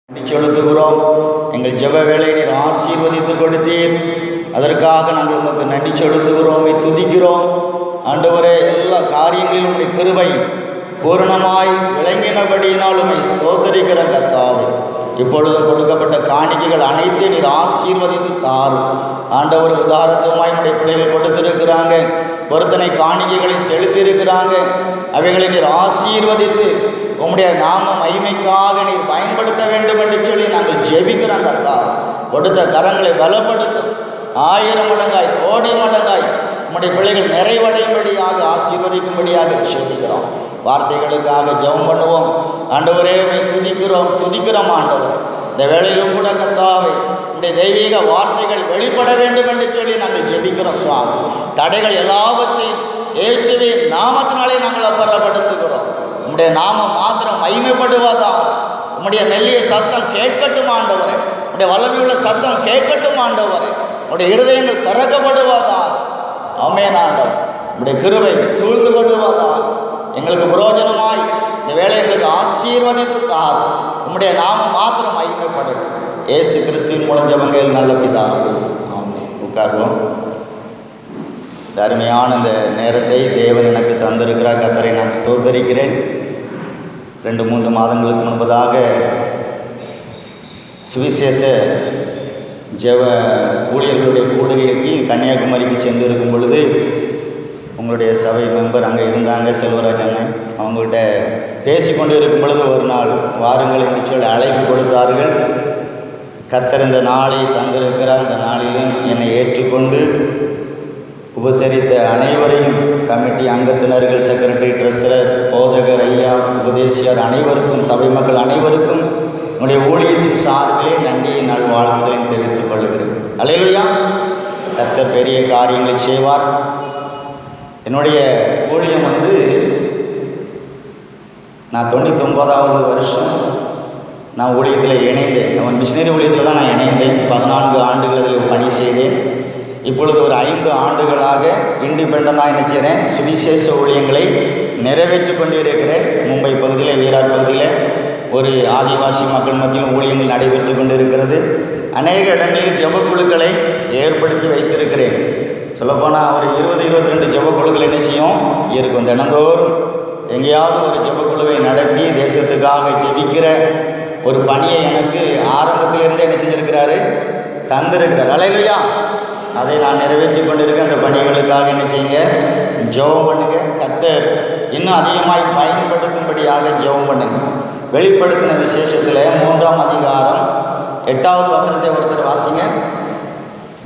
செலுத்துகிறோம். எங்கள் ஜெப வேளை நீர் ஆசீர்வதித்து கொடுத்தீர். அதற்காக நாங்கள் உமக்கு நன்றி செலுத்துகிறோம், துதிக்கிறோம். ஆண்டவரே, எல்லா காரியங்களிலும் உம்முடைய கிருபை பூரணமாய் விளங்கினபடியினால் உம்மை ஸ்தோத்தரிக்கிற கர்த்தாவே, இப்பொழுது கொடுக்கப்பட்ட காணிக்கைகள் அனைத்தையும் நீர் ஆசீர்வதித்து தாரும். ஆண்டவர் உதாரணமாய் உடைய பிள்ளைகள் கொடுத்திருக்கிறாங்க, பொருத்தனை காணிக்கைகளை செலுத்தியிருக்கிறாங்க. அவைகளை நீர் ஆசீர்வதித்து உம்முடைய நாம மகிமைக்காக நீர் பயன்படுத்த வேண்டும் என்று சொல்லி நாங்கள் ஜெபிக்கிறோம். கர்த்தா, கொடுத்த கரங்களை பலப்படுத்தும். 1000 மடங்காய் கோடி மடங்காய் உம்முடைய பிள்ளைகள் நிறைவடையும்படியாக ஆசீர்வதிக்கும்படியாக ஜெபிக்கிறோம். வார்த்தைகளுக்காக ஜெபம் பண்ணுவோம். ஆண்டவரே, துதிக்கிறோம் ஆண்டவரே. இந்த வேளையிலும் கூட கர்த்தாவே, உம்முடைய தெய்வீக வார்த்தைகள் வெளிப்பட வேண்டும் என்று சொல்லி நாங்கள் ஜெபிக்கிறோம். சுவாமி, தடைகள் எல்லாவற்றையும் இயேசுவின் நாமத்தினாலே நாங்கள் அப்புறப்படுத்துகிறோம். உம்முடைய நாமம் மாத்திரம் மகிமைப்படுவதாக. உம்முடைய மெல்லிய சத்தம் கேட்கட்டும் ஆண்டவரே. உம்முடைய வல்லமையுள்ள சத்தம் கேட்கட்டும் ஆண்டவரே. உம்முடைய இருதயங்கள் திறக்கப்படுவதாக. ஆமென் ஆண்டவர். உம்முடைய கிருபை சூழ்ந்து கொள்வதாக. எங்களுக்கு புரோஜனமாய் இந்த வேலை எங்களுக்கு ஆசீர்வதித்து தார். உம்முடைய நாமம் மாத்திரம் மகிமைப்படட்டும். இயேசு கிறிஸ்துவின் மூலம் ஜெபங்கள் நல்ல பிதாவே, ஆமென். உட்கார்வோம். இந்த அருமையான இந்த நேரத்தை தேவன் எனக்கு தந்திருக்கிறார். கர்த்தரை நான் ஸ்தோத்தரிக்கிறேன். 2-3 மாதங்களுக்கு முன்பதாக சுவிசேஷ ஜெப ஊழியர்களுடைய கூடுகைக்கு கன்னியாகுமரிக்கு சென்று இருக்கும் பொழுது உங்களுடைய சபை மெம்பர் அங்கே இருந்தாங்க, செல்வராஜ் அண்ணன். அவங்கள்ட்ட பேசிக்கொண்டு இருக்கும் பொழுது ஒரு நாள் வாருங்கள் என்று சொல்லி அழைப்பு கொடுத்தார்கள். கர்த்தர் இந்த நாளை தந்திருக்கிறார். இந்த நாளிலும் என்னை ஏற்றுக்கொண்டு உபசரித்த அனைவரையும், கமிட்டி அங்கத்தினர்கள், செக்ரட்டரி, ட்ரெஸரர், போதகர், ஐயா, உபதேசியார் அனைவருக்கும், சபை மக்கள் அனைவருக்கும் உங்களுடைய ஊழியத்தின் சார்பிலே நன்றியை நாள் வாழ்த்துதலையும் தெரிவித்துக் கொள்கிறேன். அல்லேலூயா. கர்த்தர் பெரிய காரியங்களை செய்வார். என்னுடைய ஊழியம் நான் 99வது வருஷம் நான் ஊழியத்தில் இணைந்தேன். அவன் மிஷினரி ஊழியத்தில் தான் நான் இணைந்தேன். 14 ஆண்டுகள் அதில் பணி செய்தேன். இப்பொழுது ஒரு 5 ஆண்டுகளாக இண்டிபெண்டனாக என்ன செய்கிறேன், சுவிசேஷ ஊழியங்களை நிறைவேற்றி கொண்டு இருக்கிறேன். மும்பை பகுதியில், வீரார் பகுதியில் ஒரு ஆதிவாசி மக்கள் மத்தியில் ஊழியங்கள் நடைபெற்று கொண்டு இருக்கிறது. அநேக இடங்களில் ஜெபக்குழுக்களை ஏற்படுத்தி வைத்திருக்கிறேன். சொல்லப்போனால் ஒரு 20-22 ஜெபக்குழுக்கள் என்ன செய்யும் இருக்கும். தினந்தோறும் எங்கேயாவது ஒரு ஜெபக்குழுவை நடத்தி தேசத்துக்காக ஜெபிக்கிற ஒரு பணியை எனக்கு ஆரம்பத்திலிருந்து என்ன செஞ்சிருக்கிறாரு, தந்திருக்கிறார். அல்லேலூயா. அதை நான் நிறைவேற்றி கொண்டிருக்கேன். அந்த பணிகளுக்காக என்ன செய்யுங்க, ஜெபம் பண்ணுங்க. கர்த்தர் இன்னும் அதிகமாய் பயன்படுத்தும்படியாக ஜெபம் பண்ணுங்க. வெளிப்படுத்தின விசேஷத்தில் 3ஆம் அதிகாரம் 8வது வசனத்தை ஒருத்தர் வாசிங்க.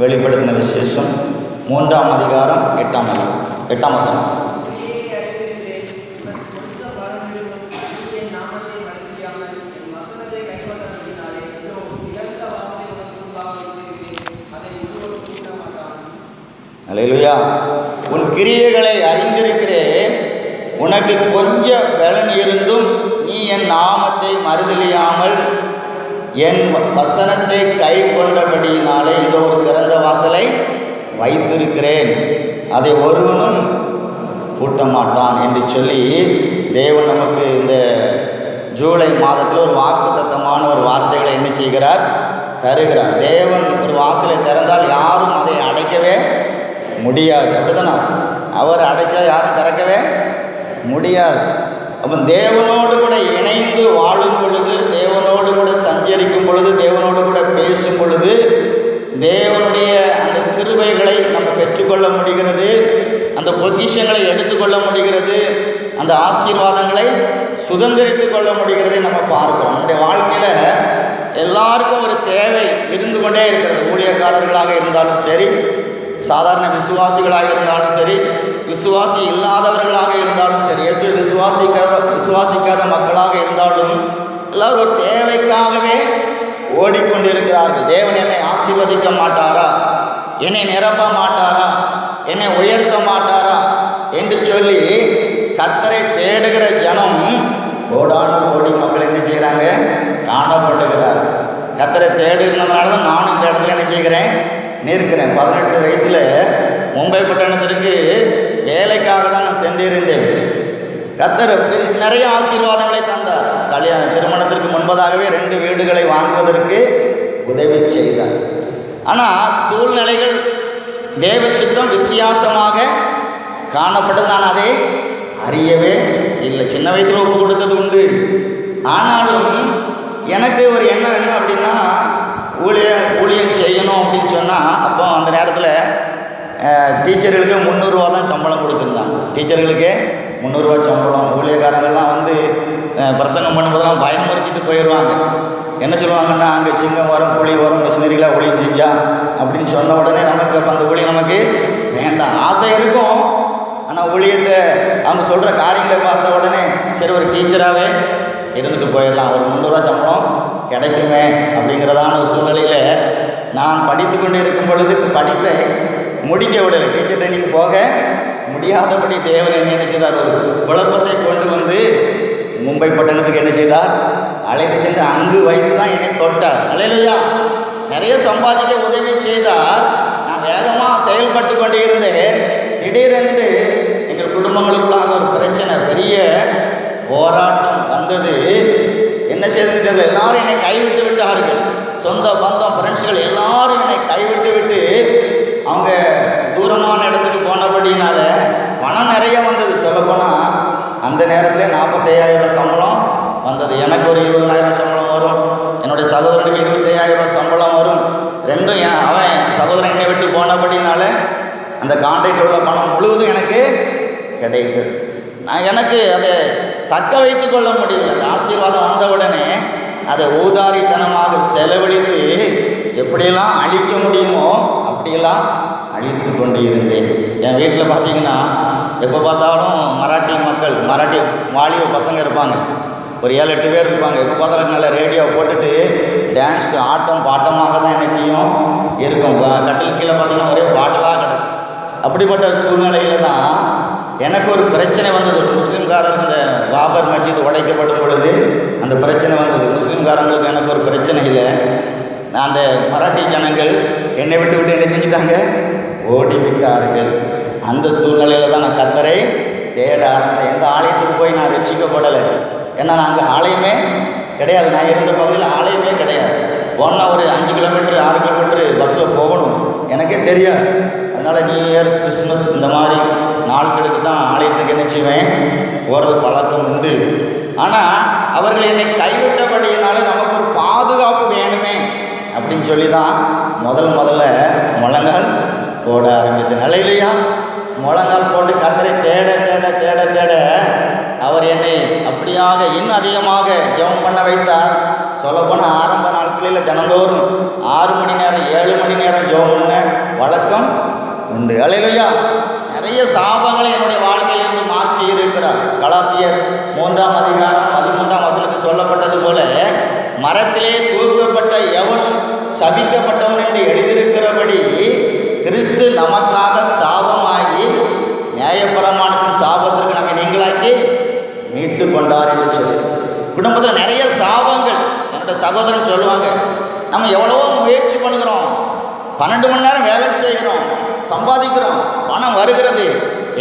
வெளிப்படுத்தின விசேஷம் 3ஆம் அதிகாரம் 8ஆம் வசனம். அல்லேலூயா. உன் கிரியைகளை அறிந்திருக்கிறேன். உனக்கு கொஞ்சம் பலன் இருந்தும் நீ என் நாமத்தை மறுதலியாமல் என் வசனத்தை கை கொண்டபடியினாலே இதோ ஒரு திறந்த வாசலை வைத்திருக்கிறேன், அதை ஒருவனும் பூட்ட மாட்டான் என்று சொல்லி தேவன் நமக்கு இந்த ஜூலை மாதத்தில் ஒரு வாக்குத்தத்தமான ஒரு வார்த்தைகளை என்ன செய்கிறார், தருகிறார். தேவன் ஒரு வாசலை திறந்தால் யாரும் அதை அடைக்கவே முடியாது. அப்படித்தானே? அவர் அடைச்சா யாரும் திறக்கவே முடியாது. அப்போ தேவனோடு கூட இணைந்து வாழும் பொழுது, தேவனோடு கூட சஞ்சரிக்கும் பொழுது, தேவனோடு கூட பேசும் பொழுது தேவனுடைய அந்த கிருபைகளை நம்ம பெற்றுக்கொள்ள முடிகிறது. அந்த பொக்கிஷங்களை எடுத்துக்கொள்ள முடிகிறது. அந்த ஆசீர்வாதங்களை சுதந்திரித்து கொள்ள முடிகிறதை நம்ம பார்க்கிறோம். நம்முடைய வாழ்க்கையில் எல்லாருக்கும் ஒரு தேவை இருந்து கொண்டே இருக்கிறது. ஊழியக்காரர்களாக இருந்தாலும் சரி, சாதாரண விசுவாசிகளாக இருந்தாலும் சரி, விசுவாசி இல்லாதவர்களாக இருந்தாலும் சரி, விசுவாசிக்காத மக்களாக இருந்தாலும் எல்லாரும் ஒரு தேவைக்காகவே ஓடிக்கொண்டிருக்கிறார்கள். தேவன் என்னை ஆசீர்வதிக்க மாட்டாரா, என்னை நிரப்ப மாட்டாரா, என்னை உயர்த்த மாட்டாரா என்று சொல்லி கர்த்தரை தேடுகிற ஜனம் கோடான கோடி மக்கள் என்ன செய்கிறாங்க, காணப்படுகிறார். கர்த்தரை தேடுகிறதுனால தான் நானும் இந்த இடத்துல என்ன செய்கிறேன், நிற்கிறேன். 18 வயசில் மும்பை பட்டணத்திற்கு வேலைக்காக தான் நான் சென்றிருந்தேன். கர்த்தர் நிறைய ஆசீர்வாதங்களை தந்தார். திருமணத்திற்கு முன்பதாகவே 2 வீடுகளை வாங்குவதற்கு உதவி செய்தார். ஆனால் சூழ்நிலைகள் தேவ சித்தம் வித்தியாசமாக காணப்பட்டது. நான் அதை அறியவே இல்லை. சின்ன வயசில் ஒப்பு கொடுத்தது உண்டு. ஆனாலும் எனக்கு ஒரு எண்ணம் என்ன அப்படின்னா, ஊழியம் செய்யணும் அப்படின்னு சொன்னால், அப்போ அந்த நேரத்தில் டீச்சர்களுக்கு 300 ரூபா தான் சம்பளம் கொடுத்துருந்தாங்க. டீச்சர்களுக்கு 300 ரூபா சம்பளம். ஊழியக்காரங்கள்லாம் வந்து பிரசங்கம் பண்ணும்போதெல்லாம் பயமுறுத்திட்டு போயிடுவாங்க. என்ன சொல்லுவாங்கன்னா, அங்கே சிங்கம் வரும், புலி வரும், மிஷினரிகளாக ஊழியம் செஞ்சா அப்படின்னு சொன்ன உடனே நமக்கு அப்போ அந்த ஊழியம் நமக்கு வேண்டாம். ஆசை இருக்கும், ஆனால் ஊழியத்தை அவங்க சொல்கிற காரியங்களை பார்த்த உடனே சரி ஒரு டீச்சராகவே இருந்துட்டு போயிடலாம், ஒரு 300 ரூபா சம்பளம் கிடைக்குமே அப்படிங்கிறதான ஒரு சூழ்நிலையில் நான் படித்து கொண்டு இருக்கும் பொழுது படிப்பை முடிக்க விடலை. டீச்சர் ட்ரைனிங் போக முடியாதபடி தேவன் என்ன செய்தார், ஒரு குழப்பத்தை கொண்டு வந்து மும்பை பட்டணத்துக்கு என்ன செய்தார், அழைத்து சென்று அங்கு வைத்து தான் என்னை தொட்டார். அல்லேலூயா. நிறைய சம்பாதிக்க உதவி செய்தார். நான் வேகமாக செயல்பட்டு கொண்டு இருந்தேன். திடீரென்று எங்கள் குடும்பங்களுக்குள்ளாக ஒரு பிரச்சனை, பெரிய போராட்டம் வந்தது. என்ன செய்தது தெரியல. எல்லாரும் என்னை கைவிட்டு விட்டார்கள். சொந்த பந்தம் ஃப்ரெண்ட்ஸ்கள் எல்லாரும் என்னை கைவிட்டு விட்டு அவங்க தூரமான இடத்துக்கு போனபடினால பணம் நிறைய வந்தது. சொல்லப்போனால் அந்த நேரத்தில் 45,000 சம்பளம் வந்தது. எனக்கு ஒரு 20,000 சம்பளம் வரும், என்னுடைய சகோதரனுக்கு 25,000 சம்பளம் வரும். ரெண்டும் அவன் சகோதரன் என்னை விட்டு போனபடினால அந்த கான்ட்ராக்டில் உள்ள பணம் முழுவதும் எனக்கு கிடைத்தது. எனக்கு அதை தக்க வைத்து கொள்ள முடியல. அந்த ஆசீர்வாதம் வந்த உடனே அதை ஊதாரித்தனமாக செலவழித்து எப்படியெல்லாம் அழிக்க முடியுமோ அப்படியெல்லாம் அழித்து கொண்டு இருந்தேன். என் வீட்டில் பார்த்தீங்கன்னா எப்போ பார்த்தாலும் மராட்டி மக்கள், மராட்டி வாலிப பசங்க இருப்பாங்க, ஒரு 7-8 பேர் இருப்பாங்க. எப்போ பார்த்தாலும் நல்ல ரேடியோ போட்டுட்டு டான்ஸ் ஆட்டம் பாட்டமாக தான் என்ன செய்யும் இருக்கும். கட்டில் கீழே பார்த்தீங்கன்னா ஒரே பாட்டலாக கிடக்கும். அப்படிப்பட்ட சூழ்நிலையில் தான் எனக்கு ஒரு பிரச்சனை வந்தது. முஸ்லீம்காரருக்கு இந்த பாபர் மஸ்ஜித் உடைக்கப்படும் பொழுது அந்த பிரச்சனை வந்தது. முஸ்லீம்காரங்களுக்கு எனக்கு ஒரு பிரச்சனை இல்லை. நான் அந்த மராட்டி ஜனங்கள் என்னை விட்டு விட்டு என்ன செஞ்சிட்டாங்க, ஓடி விட்டார்கள். அந்த சூழ்நிலையில் தான் நான் கர்த்தரை தேட ஆரம்பித்தேன். எந்த ஆலயத்துக்கு போய் நான் ரட்சிக்கப்படலை. ஏன்னா அங்கே ஆலயமே கிடையாது. நான் இருந்த பகுதியில் ஆலயமே கிடையாது. போனால் ஒரு 5 கிலோமீட்டர் 6 கிலோமீட்டர் பஸ்ஸில் போகணும், எனக்கே தெரியாது. அதனால் நியூ இயர், கிறிஸ்மஸ் இந்த மாதிரி நாட்களுக்கு தான் ஆலயத்துக்கு என்ன செய்வேன், போகிறது பழக்கம் உண்டு. ஆனால் அவர்கள் என்னை கைவிட்டபடியினால நமக்கு ஒரு பாதுகாப்பு வேணுமே அப்படின்னு சொல்லி தான் முதல்ல முழங்கால் போட ஆரம்பித்தேன். அல்லேலூயா. முழங்கால் போட்டு கர்த்தரை தேட தேட தேட தேட அவர் என்னை அப்படியாக இன்னும் அதிகமாக ஜெபம் பண்ண வைத்தார். சொல்லப்போனால் ஆரம்ப நாட்களில் தினந்தோறும் 6 மணி நேரம் 7 மணி நேரம் ஜெபம் பண்ண வழக்கம் உண்டு. அல்லேலூயா. நிறைய சாபங்களை என்னுடைய வாழ்க்கையிலிருந்து மாற்றி இருக்கிறார். கலாத்தியர் 3ஆம் அதிகாரம் 13ஆம் வசனத்தில் சொல்லப்பட்டது போல, மரத்திலே தூக்கப்பட்ட எவனும் சபிக்கப்பட்டவன் என்று எழுதியிருக்கிறபடி கிறிஸ்து நமக்காக சாபமாகி நியாயப்பிரமாணத்தின் சாபத்திற்கு நம்மை நீங்களாக்கி மீட்டு கொண்டார் என்று சொல்லி, குடும்பத்தில் நிறைய சாபங்கள். என்னோட சகோதரன் சொல்லுவாங்க, நம்ம எவ்வளவோ முயற்சி பண்ணுகிறோம், 12 மணி நேரம் வேலை செய்கிறோம், சம்பாதிக்கிறோம், பணம் வருகிறது,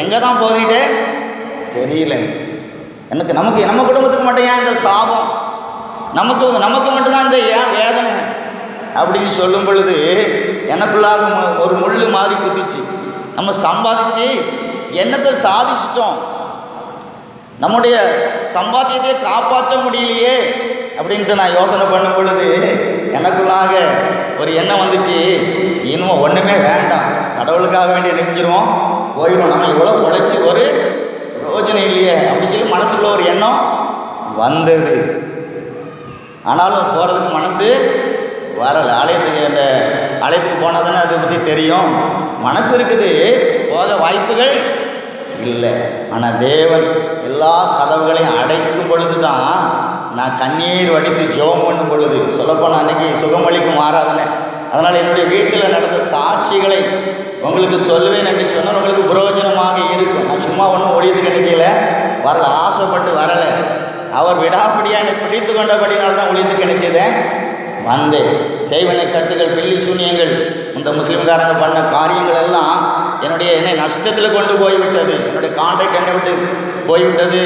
எங்கே தான் போகிட்டே தெரியல. நமக்கு நம்ம குடும்பத்துக்கு மட்டும் ஏன் இந்த சாபம், நமக்கு மட்டும்தான் இந்த ஏன் வேதனை அப்படின்னு சொல்லும் பொழுது எனக்குள்ளாக ஒரு முள்ளு மாதிரி குத்திச்சு. நம்ம சம்பாதிச்சு என்னத்தை சாதிச்சிட்டோம், நம்முடைய சம்பாத்தியத்தை காப்பாற்ற முடியலையே அப்படின்ட்டு நான் யோசனை பண்ணும் பொழுது எனக்குள்ளாக ஒரு எண்ணம் வந்துச்சு, இன்னும் ஒன்றுமே வேண்டாம், கடவுளுக்காக வேண்டிய நெஞ்சிருவோம், போயிடும், நம்ம இவ்வளோ உழைச்சி ஒரு யோஜனை இல்லையே அப்படின்னு சொல்லி மனசுக்குள்ள ஒரு எண்ணம் வந்தது. ஆனாலும் போகிறதுக்கு மனசு வரலை. ஆலயத்துக்கு போனால் தானே அதை பற்றி தெரியும். மனசு இருக்குது, போக வாய்ப்புகள் இல்லை. ஆனால் தேவன் எல்லா கதவுகளையும் அடைக்கும் பொழுது தான் நான் கண்ணீர் வடித்து ஜெபம் பண்ணும் பொழுது, சொல்லப்போனால் அன்றைக்கி சுகமளிக்கும் ஆராதனை. அதனால் என்னுடைய வீட்டில் நடந்த சாட்சிகளை உங்களுக்கு சொல்லுவேன் என்று சொன்னால் உங்களுக்கு பிரயோஜனமாக இருக்கும். நான் சும்மா ஒன்றும் ஒழியத்துக்கு என்ன செய்யலை, வரல, ஆசைப்பட்டு வரலை. அவர் விடாப்படியாக என்னை பிடித்து கொண்டபடினால்தான் ஒழியத்துக்கு என்ன செய்தேன், வந்தேன். செய்வனை கட்டுகள், பில்லி சூனியங்கள், இந்த முஸ்லீம்காரங்க பண்ண காரியங்கள் எல்லாம் என்னை நஷ்டத்தில் கொண்டு போய்விட்டது. என்னுடைய கான்ட்ராக்ட் என்னை விட்டு போய்விட்டது.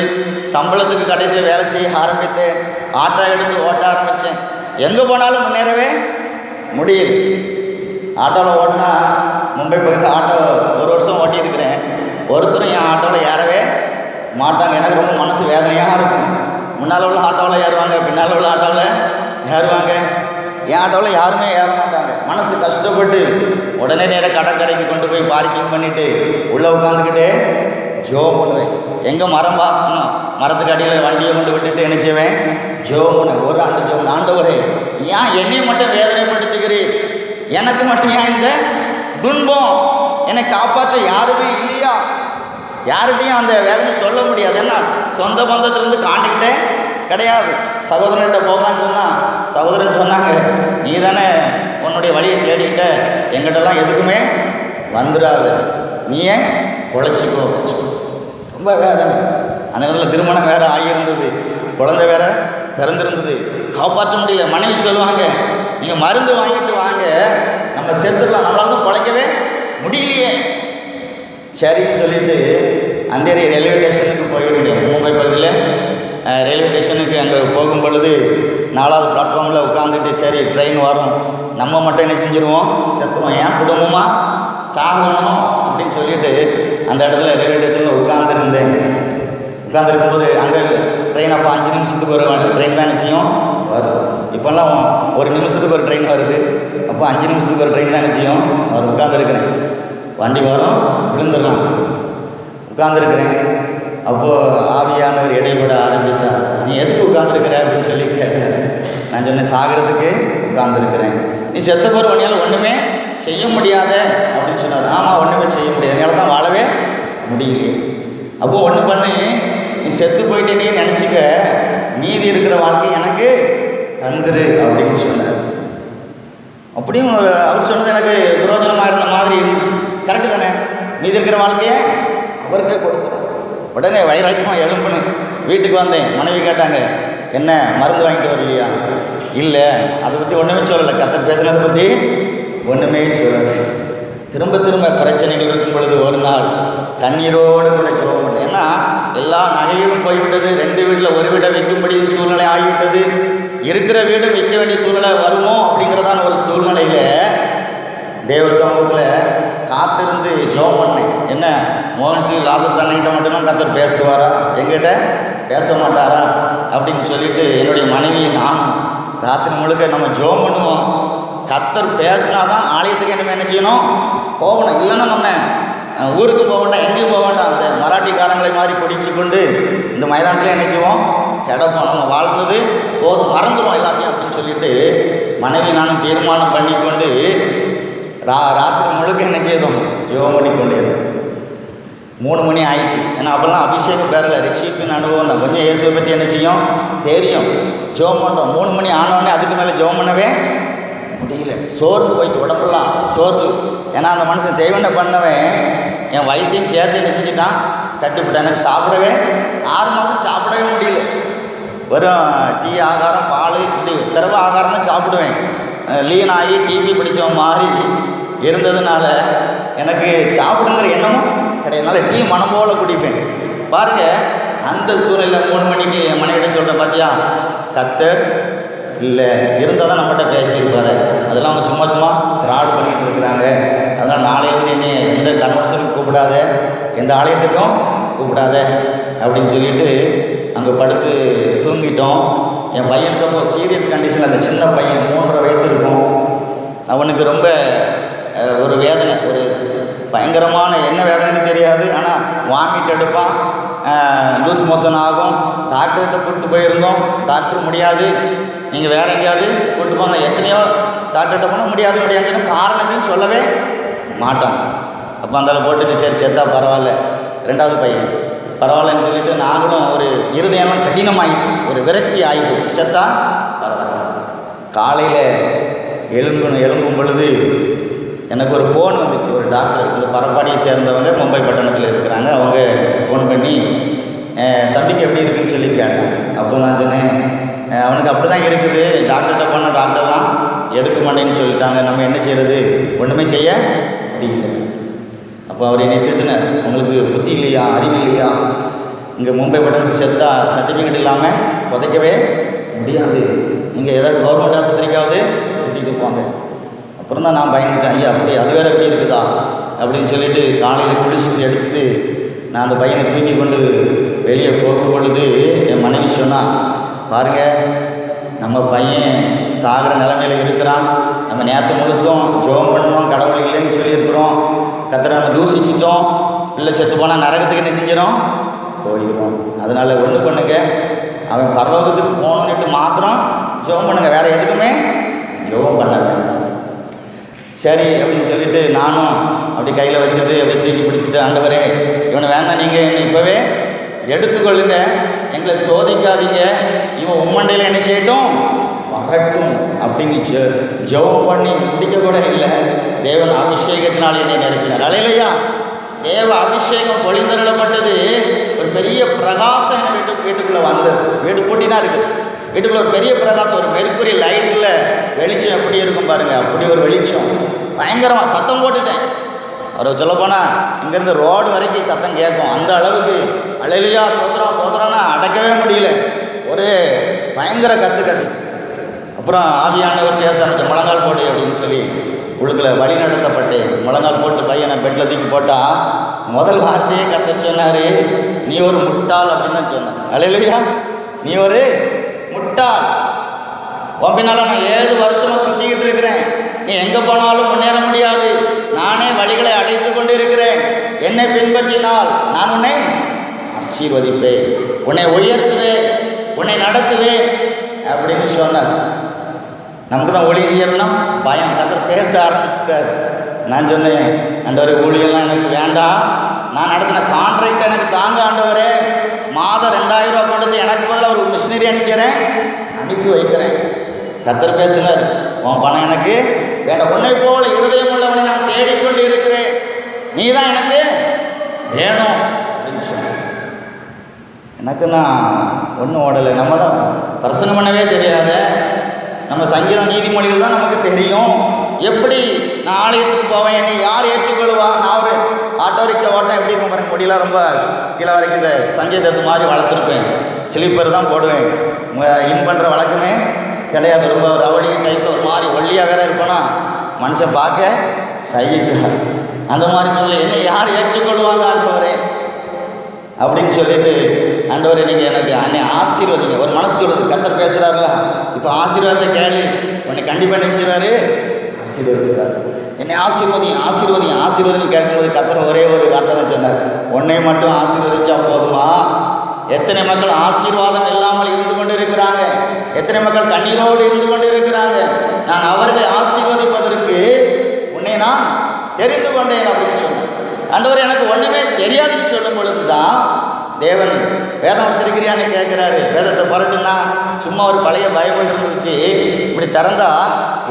சம்பளத்துக்கு கடைசியில் வேலை செய்ய ஆரம்பித்தேன். ஆட்டோ எடுத்து ஓட்ட ஆரம்பித்தேன். எங்கே போனாலும் முன்னேறவே முடியல. ஆட்டோவில் ஓட்டினா மும்பை பக்கத்தில் ஆட்டோ 1 வருஷம் ஓட்டியிருக்கிறேன். ஒருத்தரும் என் ஆட்டோவில் ஏறவே மாட்டாங்க. எனக்கு ரொம்ப மனசு வேதனையாக இருக்கும். முன்னால் உள்ள ஆட்டோவில் ஏறுவாங்க, பின்னால் உள்ள ஆட்டோவில் ஏறுவாங்க. என் ஆட்டோவில் யாருமே ஏற மாட்டாங்க. மனசு கஷ்டப்பட்டு உடனே நேராக கடற்கரைக்கு கொண்டு போய் பார்க்கிங் பண்ணிவிட்டு உள்ளே உட்காந்துக்கிட்டே ஜோம் பண்ணுவேன். எங்கே மரம் பார்க்கணும், மரத்துக்கு அடியில் வண்டியை கொண்டு விட்டுட்டு என்ன செய்வேன், ஜோம் பண்ணுவேன். ஒரு ஆண்டு ஜோம். ஆண்டவரே, ஏன் என்னை மட்டும் வேதனைப்படுத்துகிறேன்? எனக்கு மட்டும் ஏன் இந்த துன்பம்? என்னை காப்பாற்ற யாருமே இல்லையா? யார்கிட்டையும் அந்த வேதனை சொல்ல முடியாது. ஏன்னா சொந்த பந்தத்திலேருந்து காண்டிக்கிட்டே கிடையாது. சகோதரன்கிட்ட போகலான்னு சொன்னால் சகோதரன் சொன்னாங்க, நீ தானே உன்னுடைய வழியை தேடிக்கிட்ட, எங்கிட்டலாம் எதுக்குமே வந்துடாது, நீயே பொழைச்சிக்கோ. ரொம்ப வேதனை. அந்த நேரத்தில் திருமணம் வேறு ஆகியிருந்தது, குழந்தை வேற பிறந்திருந்தது. காப்பாற்ற முடியல. மனைவி சொல்லுவாங்க, நீங்கள் மருந்து வாங்கிட்டு வாங்க, நம்ம செத்துடலாம், நம்மளால தான் பொழைக்கவே முடியலையே. சரின்னு சொல்லிட்டு அந்தேரி ரயில்வே ஸ்டேஷனுக்கு போயிருந்தேன். மும்பை பகுதியில் ரயில்வே ஸ்டேஷனுக்கு அங்கே போகும் பொழுது 4வது பிளாட்ஃபார்மில் உட்காந்துட்டு, சரி ட்ரெயின் வரும், நம்ம மட்டும் என்ன செஞ்சுருவோம், செத்துருவோம், ஏன் குடும்பமாக சாகணும் அப்படின்னு சொல்லிட்டு அந்த இடத்துல ரயில்வே ஸ்டேஷனில் உட்காந்துருந்தேன். உட்காந்துருக்கும்போது அங்கே ட்ரெயின் அப்போ 5 நிமிஷத்துக்கு ஒரு ட்ரெயின் தான் நிச்சயம் வரும். இப்போல்லாம் 1 நிமிஷத்துக்கு ஒரு ட்ரெயின் வருது. அப்போ 5 நிமிஷத்துக்கு ஒரு ட்ரெயின் தான் நிச்சயம் வரும். உட்காந்துருக்கிறேன். வண்டி வரும், விழுந்துடலாம். உட்காந்துருக்கிறேன். அப்போது ஆவியானவர் இடைப்பட ஆரம்பித்தார். நீ எதுக்கு உட்காந்துருக்கிற அப்படின்னு சொல்லி கேட்டார். நான் சொன்னேன், சாகிறதுக்கு உட்காந்துருக்கிறேன். நீ செத்த போகிற வழியால் ஒன்றுமே செய்ய முடியாத அப்படின்னு சொன்னார். ஆமாம், ஒன்றுமே செய்ய முடியாது, என்னால் தான் வாழவே முடியலையே. அப்போது ஒன்று பண்ணி, நீ செத்து போயிட்டேனே நினச்சிக்க, மீதி இருக்கிற வாழ்க்கை எனக்கு தந்துரு அப்படின்னு சொன்னார். அப்படியும் அவர் சொன்னது எனக்கு பிரயோஜனமாக இருந்த மாதிரி இருந்துச்சு. கரெக்டு தானே? மீதி இருக்கிற வாழ்க்கையை அவருக்கே கொடுத்துரும். உடனே வைராக்கியமாக எழும்புன்னு வீட்டுக்கு வந்தேன். மனைவி கேட்டாங்க, என்ன மருந்து வாங்கிட்டு வரலையா? இல்லை, அதை பற்றி ஒன்றுமே சொல்லலை. கர்த்தர் பேசுனதை பற்றி ஒன்றுமே சொல்லலை. திரும்ப திரும்ப பிரச்சனைகள் இருக்கும் பொழுது ஒரு நாள் கண்ணீரோடு கூட ஜெபம் பண்ணேன். ஏன்னா எல்லா நகையும் போய்விட்டது. 2 வீட்டில் ஒரு வீடை விற்கும்படி சூழ்நிலை ஆகிவிட்டது. இருக்கிற வீடும் விற்க வேண்டிய சூழ்நிலை வருமோ அப்படிங்கிறதான ஒரு சூழ்நிலையில் தேவ சமூகத்தில் காத்திருந்து ஜெபம் பண்ணேன். என்ன, மோகன் ஸ்ரீ லாசஸ் அன்னைகிட்ட மட்டும்தான் கர்த்தர் பேசுவாரா, எங்கிட்ட பேச மாட்டாரா அப்படின்னு சொல்லிட்டு என்னுடைய மனைவியை நான் ராத்திரி முழுக்க நம்ம ஜெபம் பண்ணுவோம். கர்த்தர் பேசினா தான் ஆலயத்துக்கு என்ன செய்யணும், போகணும். இல்லைன்னா நம்ம ஊருக்கு போக வேண்டாம், எங்கேயும் போக வேண்டாம். அந்த மராட்டிக்காரங்களை மாதிரி பிடிச்சி கொண்டு இந்த மைதானத்தில் என்ன செய்வோம், கிடப்போம். நம்ம வாழ்ந்தது போதும், மறந்துடும் எல்லாத்தையும் அப்படின்னு சொல்லிட்டு மனைவி நானும் தீர்மானம் பண்ணி கொண்டு ராத்திரி முழுக்க என்ன செய்தோம், ஜெபம் பண்ணி கொண்டே இருந்தோம். 3 மணி ஆயிடுச்சு. ஏன்னா அப்போல்லாம் அபிஷேகம் பேரில் ரட்சிப்பின் அனுபவம் தான். கொஞ்சம் இயேசுவை பற்றி என்ன செய்யும் தெரியும். ஜெபம் பண்ணுறோம். 3 மணி ஆனோடனே அதுக்கு மேலே ஜெபம் பண்ணவே முடியல. சோர்ந்து போயிட்டு, உடம்பெல்லாம் சோர்வு. ஏன்னா அந்த மனுஷன் செய்வனை பண்ணவன் என் வைத்தியம் சேர்த்து என்ன செஞ்சுட்டான், கட்டுப்பிட்டான். எனக்கு சாப்பிடவே 6 மாதம் சாப்பிடவே முடியல. வெறும் டீ ஆகாரம், பால், இப்படி திரவ ஆகாரம் தான் சாப்பிடுவேன். லீன் ஆகி டிபி பிடிச்சவன் மாதிரி இருந்ததுனால எனக்கு சாப்பிடுங்கிற எண்ணமும் கிடையாதுனால டீ மனம் போல் குடிப்பேன். பாருங்கள், அந்த சூழ்நிலையில் 3 மணிக்கு என் மனைவிட சொல்கிறேன், பார்த்தியா கர்த்தர் இல்லை இருந்தால் தான் நம்மகிட்ட பேசியிருப்பார். அதெல்லாம் அவங்க சும்மா சும்மா ஃப்ராட் பண்ணிகிட்டு இருக்கிறாங்க. அதனால் நாளையிலேருந்து என்னை எந்த கன்வென்ஷனுக்கும் கூப்பிடாத, எந்த ஆலயத்துக்கும் கூப்பிடாத அப்படின்னு சொல்லிட்டு அங்கே படுத்து தூங்கிட்டோம். என் பையனுக்கு அப்போ சீரியஸ் கண்டிஷன். அந்த சின்ன பையன் 3.5 வயசு இருக்கும். அவனுக்கு ரொம்ப ஒரு வேதனை, ஒரு பயங்கரமான என்ன வேதனைன்னு தெரியாது. ஆனால் வாமிட் எடுப்பான், லூஸ் மோஷன் ஆகும். டாக்டர்கிட்ட கூப்பிட்டு போயிருந்தோம். டாக்டர் முடியாது, நீங்கள் வேறு எங்கேயாவது கூப்பிட்டு போங்க. எத்தனையோ டாக்டர்கிட்ட போனால் முடியாதுன்னு காரணத்தையும் சொல்லவே மாட்டான். அப்போ அந்தால போட்டுட்டு சரி செத்தா பரவாயில்ல. 2வது பையன் பரவாயில்லன்னு சொல்லிட்டு நாங்களும் ஒரு இருதயம்லாம் கடினமாகிடுச்சு, ஒரு விரக்தி ஆகிடுச்சு. செத்தா பரவாயில்ல. காலையில் எழும்பும் பொழுது எனக்கு ஒரு ஃபோன் வந்துச்சு. ஒரு டாக்டர், இந்த பரப்பாடியை சேர்ந்தவங்க, மும்பை பட்டணத்தில் இருக்கிறாங்க. அவங்க ஃபோன் பண்ணி தம்பிக்கு எப்படி இருக்குன்னு சொல்லி கேட்டேன். அப்போ நான் சொன்னேன், அவனுக்கு அப்படி தான் இருக்குது, டாக்டர்கிட்ட போன டாக்டர்லாம் எடுக்க மாட்டேன்னு சொல்லிட்டாங்க, நம்ம என்ன செய்கிறது, ஒன்றுமே செய்ய முடியல. அப்போ அவர் என்னை திட்டினார், உங்களுக்கு புத்தி இல்லையா, அறிவு இல்லையா, இங்கே மும்பை பட்டணத்துக்கு செத்தா சர்டிஃபிகேட் இல்லாமல் புதைக்கவே முடியாது. நீங்கள் ஏதாவது கவர்மெண்ட் ஆஸ்பத்திரிக்காவது கூட்டிகிட்டு போங்க. அப்புறம் தான் நான் பயந்துட்டேன், ஐயா அப்படி அது வேறு எப்படி இருக்குதா அப்படின்னு சொல்லிட்டு காலையில் குளிச்சுட்டு எடுத்துகிட்டு நான் அந்த பையனை தூக்கி கொண்டு வெளியே போகும் பொழுது என் மனைவி சொன்னால், பாருங்கள் நம்ம பையன் சாகிற நிலைமையில் இருக்கிறான், நம்ம நேற்று முழுசும் ஜெபம் பண்ணோம், கடவுள் இல்லைன்னு சொல்லியிருக்கிறோம், கர்த்தரை நம்ம தூசிச்சிட்டோம், பிள்ளை செத்து போனால் நரகத்துக்கு என்ன செஞ்சிடும், போயிடும். அதனால் ஒன்று பண்ணுங்க, அவன் பரலோகத்துக்கு போகணுன்னுட்டு மாத்திரம் ஜெபம் பண்ணுங்க, வேறு எதுக்குமே ஜெபம் பண்ண வேண்டாம். சரி அப்படின்னு சொல்லிட்டு நானும் அப்படி கையில் வச்சுட்டு அப்படி தூக்கி பிடிச்சிட்டு, ஆண்டவரே இவனை வேண்டாம், நீங்கள் என்னை இப்போவே எடுத்துக்கொள்ளுங்க, எங்களை சோதிக்காதீங்க, இவன் உம்மண்டையில் என்ன செய்யட்டும் வரட்டும் அப்படின்னு ஜெபம் பண்ணி முடிக்க கூட இல்லை. தேவன் அபிஷேகத்தினால் என்னை நிரப்பினார். அல்லேலூயா. தேவ அபிஷேகம் பொழிந்தருளப்பட்டது. ஒரு பெரிய பிரகாசம் என் வீட்டுக்குள்ளே வந்தது. வீடு பூட்டி தான் இருக்குது. வீட்டுக்குள்ள ஒரு பெரிய பிரகாசம், ஒரு மெர்க்குரி லைட்டில் வெளிச்சம் எப்படி இருக்கும் பாருங்கள், அப்படி ஒரு வெளிச்சம். பயங்கரமாக சத்தம் போட்டுட்டேன். அவர் சொல்லப்போனால் இங்கேருந்து ரோடு வரைக்கும் சத்தம் கேட்கும், அந்த அளவுக்கு அல்லேலூயா தோத்துறோம் தோத்துறோன்னா அடக்கவே முடியல. ஒரு பயங்கர கற்று. அப்புறம் ஆவியானவர் பேச ஆரம்பிச்ச, முழங்கால் போடு அப்படின்னு சொல்லி உள்ளுக்குள்ள வழி நடத்தப்பட்டேன். முழங்கால் போட்டு பையனை பெட்டில் தூக்கி போட்டால் முதல் வார்த்தையே கத்த சொன்னார், நீ ஒரு முட்டாள் அப்படின்னு தான் சொன்னார். அல்லேலூயா. நீ ஒரு முட்டாள், உன் பின்னால் நான் 7 வருஷமாக சுற்றிக்கிட்டு இருக்கிறேன், நீ எங்கே போனாலும் முன்னேற முடியாது, நானே வழிகளை அடைத்து கொண்டு இருக்கிறேன், என்னை பின்பற்றினால் நான் உன்னை ஆசீர்வதிப்பேன், உன்னை உயர்த்துவேன், உன்னை நடத்துவேன் அப்படின்னு சொன்னார். நமக்கு தான் ஊழியர்னா பயம். கர்த்தர் பேச ஆரம்பிச்சிட்டார். நான் சொன்னேன், ஆண்டவரே ஊழியெல்லாம் எனக்கு வேண்டாம், நான் நடத்தின கான்ட்ராக்ட் எனக்கு தாங்க ஆண்டவரே, மாதம் 2000 ரூபா கொடுத்து எனக்கு பதிலாக ஒரு மிஷினரி அனுப்பிச்சிடுறேன், அனுப்பி வைக்கிறேன். கர்த்தர் பேசுகிறார், உன் பணம் எனக்கு வேண்டாம், உன்னை போல இருதயம் உள்ளவனை நான் தேடிக்கொண்டு இருக்கிறேன், நீ தான் எனக்கு வேணும் அப்படின்னு சொன்னேன். எனக்கு நான் ஒன்றும் ஓடலை. நம்ம தான் பிரசனம் பண்ணவே தெரியாத, நம்ம சங்கீதம் நீதிமொழிகள் தான் நமக்கு தெரியும். எப்படி நான் ஆலயத்துக்கு போவேன், என்னை யார் ஏற்றுக்கொள்வா, நான் ஒரு ஆட்டோ ரிக்ஷா ஓட்டம் எப்படி இருக்கும் பாருங்க, முடியலாம் ரொம்ப கீழே வரைக்கும் இந்த சங்கீதத்து மாதிரி வளர்த்துருப்பேன், ஸ்லீப்பர் தான் போடுவேன், இன் பண்ணுற வழக்கமே கிடையாது. ரொம்ப ஒரு அவளி டைப்பில் ஒரு மாதிரி ஒல்லியாக வேற இருப்பேனா மனுஷன் பார்க்க சகிக்கிறார். அந்த மாதிரி சொல்ல, என்னை யார் ஏற்றுக்கொள்வாங்க ஆண்டவரே அப்படின்னு சொல்லிட்டு, ஆண்டவரே நீங்கள் எனக்கு என்னை ஆசீர்வதிங்க. ஒரு மனசு சொல்லுது, கர்த்தர் பேசுகிறாருல, இப்போ ஆசீர்வாதத்தை கேளு, உன்னை கண்டிப்பாக நினைக்கிறாரு, ஆசீர்வதிக்கிறார். என்னை ஆசீர்வதிங்க ஆசீர்வதிங்க ஆசீர்வதின்னு கேட்கும்போது கர்த்தர் ஒரே ஒரு வார்த்தை தான் சொன்னார், உன்னை மட்டும் ஆசீர்வதிச்சா போதுமா? எத்தனை மக்கள் ஆசீர்வாதம் இல்லாமல் இருந்து கொண்டு இருக்கிறாங்க, எத்தனை மக்கள் கண்ணீரோடு இருந்து கொண்டு இருக்கிறாங்க, நான் அவர்களை ஆசீர்வதிப்பதற்கு உன்னை நான் தெரிந்து கொண்டேன் அப்படின்னு சொன்னேன். ஆண்டவர் எனக்கு ஒன்றுமே தெரியாதுன்னு சொல்லும் பொழுது தான் தேவன் வேதம் வச்சிருக்கிறியான்னு கேட்குறாரு. வேதத்தை புரட்டுன்னா சும்மா ஒரு பழைய பைபிள் இருந்துச்சு, இப்படி திறந்தா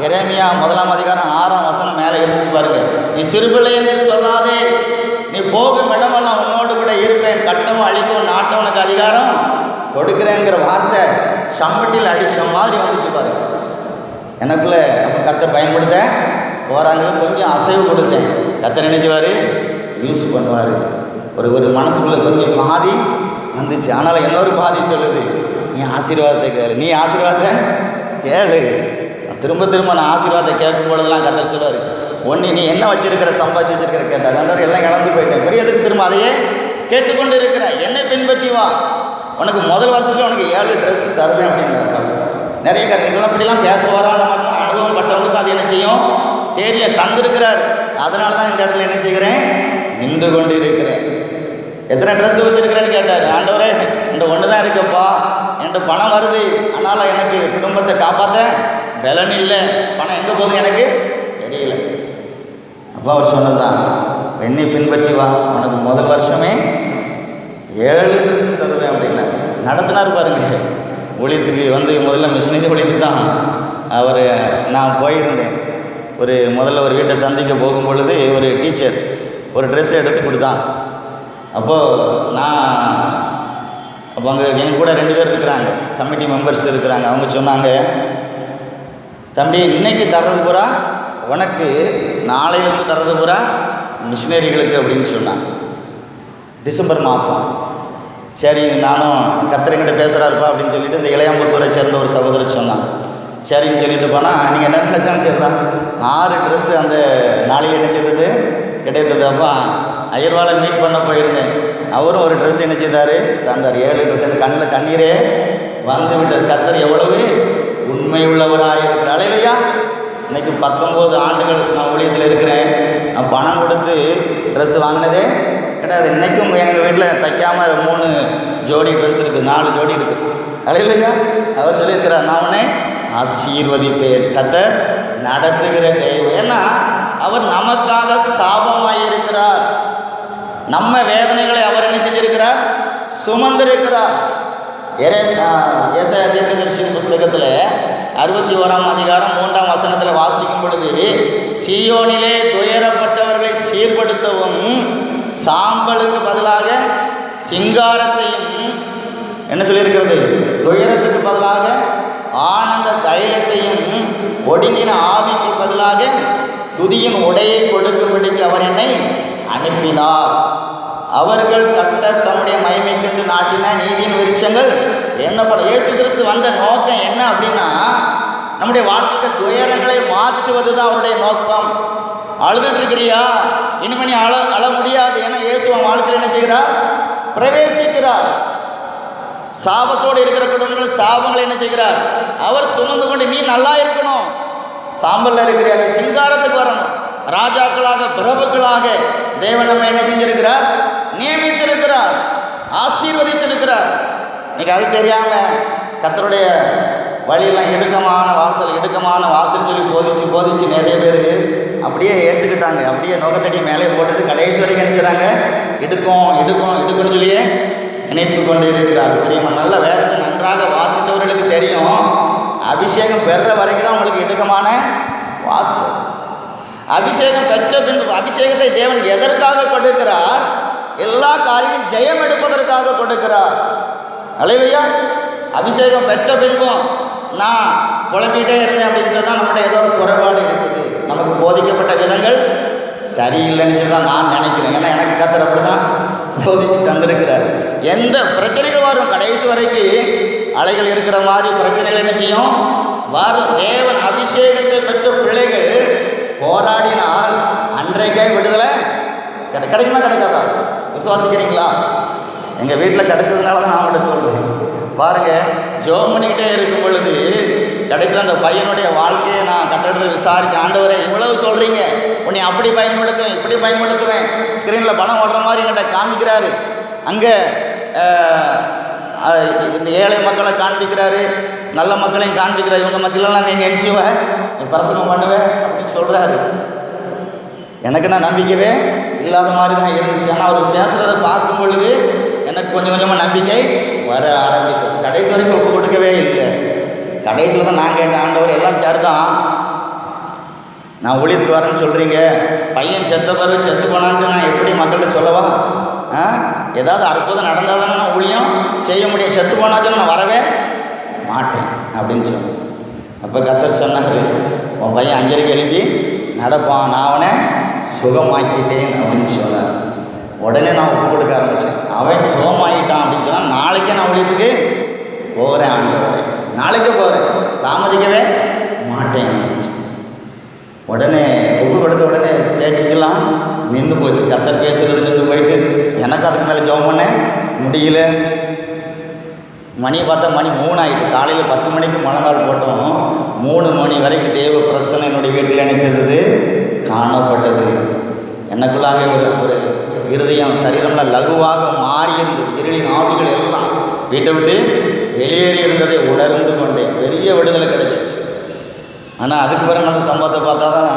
எரேமியா 1ஆம் அதிகாரம் 6ஆம் வசனம் மேலே இருந்துச்சு பாருங்க. நீ சிறுபிள்ளை என்று சொல்லாதே, நீ போகும் இடமெல்லாம் உன்னோடு கூட இருப்பேன், கட்டவும் அழிக்கவும் நாட்டவனுக்கு அதிகாரம் கொடுக்குறேங்கிற வார்த்தை சம்பட்டில் அடித்த மாதிரி வந்துச்சு பாருங்க. எனக்குள்ள அப்போ கர்த்தர் பயன்படுத்த போகிறாங்க, கொஞ்சம் அசைவு கொடுத்தேன், கர்த்தர் நினைச்சுவார், யூஸ் பண்ணுவார். ஒரு மனசுக்குள்ளே கொஞ்சம் பாதி வந்துச்சு. ஆனாலும் இன்னொரு பாதி சொல்லுது, நீ ஆசீர்வாதத்தை கேளு, நீ ஆசீர்வாதத்தை கேளு. திரும்ப திரும்ப நான் ஆசீர்வாதத்தை கேட்கும் பொழுதுலாம் கர்த்தர் சொல்லுவார், ஒன்று நீ என்ன வச்சிருக்கிற, சம்பாதிச்சு வச்சிருக்கிற கேட்டார். ஆண்டவர் எல்லாம் இழந்து போயிட்டேன், பெரியதுக்கு திரும்ப அதையே கேட்டுக்கொண்டு இருக்கிறேன், என்னை பின்பற்றி வா, உனக்கு முதல் வருஷத்தில் உனக்கு 7 ட்ரெஸ் தருவேன் அப்படின்றாங்க. நிறைய காரணம் இதெல்லாம் இப்படிலாம் பேசுவாரா, நம்ம அனுபவம் பட்டவங்களுக்கு அது என்ன செய்யும் தெரியும், தந்திருக்கிறார். அதனால தான் இந்த இடத்துல என்ன செய்கிறேன், நின்று கொண்டு இருக்கிறேன். எத்தனை ட்ரெஸ் வச்சுருக்கிறேன்னு கேட்டார். ஆண்டவரே என்கிட்ட ஒன்று தான் இருக்குப்பா, என்கிட்ட பணம் வருது, ஆனாலும் எனக்கு குடும்பத்தை காப்பாற்ற பலன் இல்லை, பணம் எங்கே போகுது எனக்கு தெரியல. அப்போ அவர் சொன்னதுதான், என்னை பின்பற்றி வா, உனக்கு முதல் வருஷமே 7 ட்ரெஸ் தருவேன் அப்படின்னா நடத்தினார் பாருங்க. ஊழியத்துக்கு முதல்ல மிஷினரி ஊழியத்துக்கு தான் நான் போயிருந்தேன். முதல்ல ஒரு வீட்டை சந்திக்க போகும் பொழுது ஒரு டீச்சர் ஒரு ட்ரெஸ்ஸை எடுத்து கொடுத்தான். அப்போது அங்கே என் கூட 2 பேர் இருக்கிறாங்க, கமிட்டி மெம்பர்ஸ் இருக்கிறாங்க. அவங்க சொன்னாங்க, தம்பி இன்னைக்கு தர்றது பூரா உனக்கு, நாளையிலேருந்து தர்றது பூரா மிஷினரிகளுக்கு அப்படின்னு சொன்னாங்க. டிசம்பர் மாதம் சரி நானும் கத்திரிக்கிட்ட பேசுகிறாருப்பா அப்படின்னு சொல்லிட்டு இந்த இளையாம்பத்தூரை சேர்ந்த ஒரு சகோதரர் சொன்னான். சரின்னு சொல்லிட்டு போனால் நீங்கள் என்ன நினச்சாலும் சரிதான், 6 ட்ரெஸ்ஸு அந்த நாளையில் என்ன செய்தது கிடைத்தது. அப்போ அயர்வாலை மீட் பண்ண போயிருந்தேன். அவரும் ஒரு ட்ரெஸ் என்ன செய்தார் தந்தார். 7 ட்ரெஸ். அந்த கண்ணில் கண்ணீரே வந்து விட்டது. கர்த்தர் எவ்வளவு உண்மை உள்ளவராக இருக்கிறார். அல்லேலூயா. இன்றைக்கி 19 ஆண்டுகள் நான் ஊழியத்தில் இருக்கிறேன். நான் பணம் கொடுத்து ட்ரெஸ் வாங்கினதே கிடையாது. இன்றைக்கும் எங்கள் வீட்டில் தைக்காமல் 3 ஜோடி ட்ரெஸ் இருக்குது, 4 ஜோடி இருக்குது. அல்லேலூயா. அவர் சொல்லியிருக்கிறார், நான் உன்னை ஆசீர்வதிப்பேன். கர்த்தர் நடத்துகிற தெய்வம். ஏன்னா அவர் நமக்காக சாபமாயிருக்கிறார். நம்ம வேதனைகளை அவர் என்ன செஞ்சிருக்கிறார், சுமந்திருக்கிறார். ஏசாயா தீர்க்கதரிசி புஸ்தகத்தில் 61ஆம் அதிகாரம் 3ஆம் வசனத்தில் வாசிக்கும் பொழுது, சீயோனிலே துயரப்பட்டவர்களை சீர்படுத்தவும் சாம்பலுக்கு பதிலாக சிங்காரத்தையும், என்ன சொல்லியிருக்கிறது, துயரத்துக்கு பதிலாக ஆனந்த தைலத்தையும், ஒடுங்கின ஆவிக்கு பதிலாக துதியின் உடையை கொடுக்கும்படிக்கு அவர் என்னை அனுப்பினார். அவர்கள் கர்த்தர் தம்முடைய மகிமை கண்டு நாட்டின நீதியின் விருட்சங்கள் என்னப்படும். இயேசு கிறிஸ்து வந்த நோக்கம் என்ன அப்படின்னா, நம்முடைய வாழ்க்கைக்கு துயரங்களை மாற்றுவது தான் அவருடைய நோக்கம். அழுதுட்டு இருக்கிறியா, இனிமே நீ அழ முடியாது. ஏன்னா இயேசு வாழ்க்கையில் என்ன செய்கிறார், பிரவேசிக்கிறார். சாபத்தோடு இருக்கிற குடும்பங்கள் சாபங்களை என்ன செய்கிறார், அவர் சுமந்து கொண்டு நீ நல்லா இருக்கணும். சாம்பல்ல இருக்கிற சிங்காரத்துக்கு வரணும். ராஜாக்களாக பிரபுக்களாக தேவன் நம்ம என்ன செஞ்சிருக்கிறார், நியமித்திருக்கிறார், ஆசீர்வதித்திருக்கிறார். இன்னைக்கு அது தெரியாம கர்த்தருடைய வழியெல்லாம் இடுக்கமான வாசல் சொல்லி போதிச்சு நிறைய பேர் அப்படியே ஏற்றுக்கிட்டாங்க. அப்படியே நோக்கத்தடி மேலே போட்டுட்டு கடைசி வரைக்கும் நினைக்கிறாங்க இடுக்கும்னு சொல்லியே நினைத்து கொண்டு இருக்கிறார். தெரியுமா, நல்ல வேதத்தை நன்றாக வாசித்தவர்களுக்கு தெரியும், அபிஷேகம் பெற வரைக்கும் தான் உங்களுக்கு இடுக்கமான வாசல். அபிஷேகம் பெற்ற பின்பு, அபிஷேகத்தை தேவன் எதற்காக கொடுக்கிறார், எல்லா காரியமும் ஜெயம் எடுப்பதற்காக கொடுக்கிறார். அல்லேலூயா. அபிஷேகம் பெற்ற பின்பும் நான் குழம்பிகிட்டே இருந்தேன் அப்படின்னு சொன்னால் நம்மகிட்ட ஏதோ ஒரு குறைபாடு இருக்குது, நமக்கு போதிக்கப்பட்ட விதங்கள் சரியில்லைன்னு சொல்லி தான் நான் நினைக்கிறேன். ஏன்னா எனக்கு கர்த்தர் அப்படி தான் போதிச்சு தந்திருக்கிறார். எந்த பிரச்சனைகள் வரும், கடைசி வரைக்கும் அலைகள் இருக்கிற மாதிரி பிரச்சனைகள் என்ன செய்யும், வரும். தேவன் அபிஷேகத்தை பெற்ற பிள்ளைகள் போராடினால் அன்றைக்கே விடுதலை கிடைக்குமா கிடைக்காதா, விசுவாசிக்கிறீங்களா? எங்கள் வீட்டில் கிடைச்சதுனால தான் நான் அவங்கள்ட்ட சொல்கிறேன். பாருங்கள், ஜெபம் பண்ணிக்கிட்டே இருக்கும் பொழுது கடைசியில் அந்த பையனுடைய வாழ்க்கையை நான் கர்த்தரிடத்தில் விசாரித்து, ஆண்டவரே இவ்வளவு சொல்கிறீங்க, உன்னை அப்படி பயன்படுத்துவேன் இப்படி பயன்படுத்துவேன், ஸ்க்ரீனில் பணம் ஓடுற மாதிரி என்கிட்ட காமிக்கிறாரு, அங்கே இந்த ஏழை மக்களை காண்பிக்கிறாரு, நல்ல மக்களையும் காண்பிக்கிறாரு, இவங்க மத்தியிலலாம் நீ நினச்சிவேன், நீ பிரசங்கம் பண்ணுவேன் அப்படின்னு சொல்கிறாரு. எனக்கு நான் நம்பிக்கவே இல்லாத மாதிரி தான் இருந்துச்சு. ஆனால் அவர் பேசுகிறத பார்க்கும் பொழுது எனக்கு கொஞ்சம் கொஞ்சமாக நம்பிக்கை வர ஆரம்பிக்கும். கடைசி வரைக்கும் ஒப்பு கொடுக்கவே இல்லை. கடைசியில் தான் நான் கேட்டேன், ஆண்டவர் எல்லாம் சரிதான், நான் ஊழியத்துக்கு வரேன்னு சொல்கிறீங்க, பையன் செத்த பிறகு செத்து போனான்ட்டு நான் எப்படி மக்கள்கிட்ட சொல்லவா? ஏதாவது அற்புதம் நடந்தால் தானே நான் ஊழியம் செய்ய முடியும், செத்து போனாச்சும் நான் வரவே மாட்டேன் அப்படின்னு சொன்னேன். அப்போ கர்த்தர் சொன்னார், உன் பையன் 5:30 எழுப்பி நடப்பான், நான் அவனை சுகமாக்கிட்டேன் அப்படின்னு சொன்னார். உடனே நான் ஒப்பு கொடுக்க ஆரம்பித்தேன். அவன் சுகமாகிட்டான் அப்படின்னு சொன்னால் நாளைக்கே நான் ஊழியத்துக்கு போகிறேன், ஆண்டவரே நாளைக்கே போகிறேன், தாமதிக்கவே மாட்டேன். உடனே ஒப்பு கொடுத்த உடனே பேச்சுக்கெல்லாம் நின்று போச்சு. கர்த்தர் பேசுகிறது நின்று போயிட்டு எனக்கு அதுக்கு மேலே ஜெபம் பண்ண முடியல. மணியை பார்த்தா மணி 3 ஆகிட்டு. காலையில் 10 மணிக்கு முழங்கால் போட்டோம், 3 மணி வரைக்கும் தேவ பிரசன்னம் என்னுடைய வீட்டில் நினைச்சது காணப்பட்டது. எனக்குள்ளாக ஒரு இருதயம் சரீரம்லாம் லகுவாக மாறி இருந்தது. இருளின் ஆவிகள் எல்லாம் வீட்டை விட்டு வெளியேறி இருந்ததை உணர்ந்து கொண்டேன். பெரிய விடுதலை கிடைச்சிச்சு. ஆனால் அதுக்கு பிறகு அந்த சம்பவத்தை பார்த்தா தான்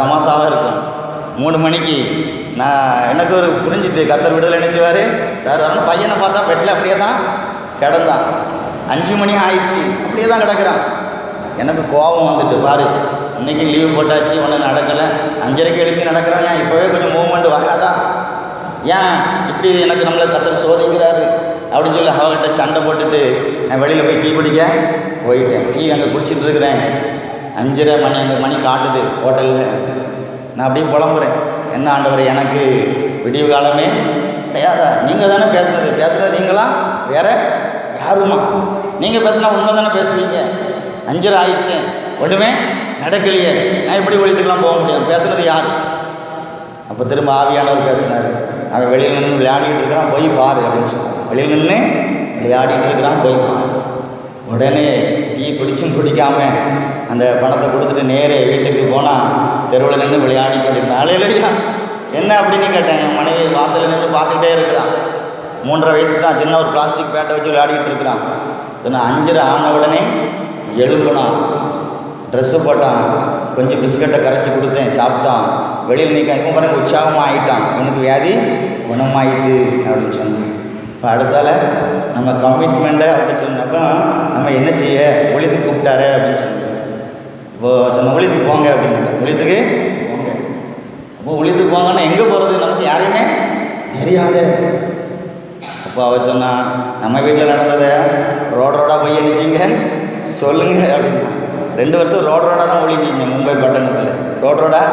தமாசாவாக இருக்கும். 3 மணிக்கு நான் எனக்கு ஒரு புரிஞ்சிட்டு, கர்த்தர் விடுதலை நினைச்சுவார் தருவார். பையனை பார்த்தா பெட்டில் அப்படியே தான் கிடந்தான். 5 மணி ஆயிடுச்சு, அப்படியே தான் கிடக்கிறான். எனக்கு கோபம் வந்துட்டு, பாரு இன்றைக்கி லீவு போட்டாச்சு, ஒன்றும் நடக்கலை, 5:30 எழுப்பி நடக்கிறான், ஏன் இப்போவே கொஞ்சம் மூவ்மெண்ட் வராதா, ஏன் இப்படி எனக்கு நம்மளை கர்த்தர் சோதிக்கிறாரு அப்படின்னு சொல்லி அவர்கிட்ட சண்டை போட்டுட்டு நான் வெளியில் போய் டீ குடிக்க போயிட்டேன். டீ அங்கே குடிச்சிட்டு இருக்கிறேன். 5:30 மணி, அங்கே மணி காட்டுது ஹோட்டலில். நான் அப்படியே புலம்புறேன், என்ன ஆண்டவர் எனக்கு விடிவு காலமே கிடையாதா? நீங்கள் தானே பேசுகிறது நீங்களா வேற யாருமா? நீங்கள் பேசுனா உண்மை தானே பேசுவீங்க. 5:30 ஆயிடுச்சு, ஒன்றுமே நடக்கலையே, நான் எப்படி ஒழித்துக்கெல்லாம் போக முடியும்? பேசுகிறது யார்? அப்போ திரும்ப ஆவியானவர் பேசுனார். அவன் வெளியில் நின்று விளையாடிட்டு இருக்கிறான், போய் பாரு அப்படின்னு சொன்னான். வெளியில் நின்று விளையாடிட்டு இருக்கிறான், போய் பாரு. உடனே டீ குடிச்சும் குடிக்காமல் அந்த பணத்தை கொடுத்துட்டு நேரே வீட்டுக்கு போனால் தெருவில் நின்று விளையாடி கொண்டிருந்தான். அலையிலையா என்ன அப்படின்னு கேட்டேன். என் மனைவி வாசலில் நின்று பார்த்துக்கிட்டே இருக்கிறான். 3.5 வயசு தான், சின்ன ஒரு பிளாஸ்டிக் பேட்டை வச்சு விளையாடிட்டு இருக்கிறான். நான் 5:30 ஆன உடனே எழும்புனான், ட்ரெஸ்ஸு போட்டான், கொஞ்சம் பிஸ்கட்டை கரைச்சி கொடுத்தேன், சாப்பிட்டான். வெளியில் நிற்க இப்போ பாருங்க உற்சாகமாக ஆகிட்டான். எனக்கு வியாதி குணமாயிட்டு அப்படின்னு சொன்னேன். இப்போ அடுத்தால நம்ம கமிட்மெண்ட்டை அப்படின்னு சொன்னாக்கா நம்ம என்ன செய்ய, ஒழித்துக்கு கூப்பிட்டாரு அப்படின்னு சொன்னேன். இப்போது சொன்ன ஒழித்துக்கு போங்க அப்படின்னு, ஒழித்துக்கு போங்க. அப்போ ஒழித்துக்கு போங்கன்னா எங்கே போகிறது, நமக்கு யாரையுமே தெரியாது. அப்போ அவ சொன்னா, நம்ம வீட்டில் நடந்ததை ரோடாக போய் என்ன செய்யுங்க சொல்லுங்கள் அப்படின்னா. 2 வருஷம் ரோடாக தான் ஒழிஞ்சிங்க மும்பை பட்டணத்தில். ரோடாக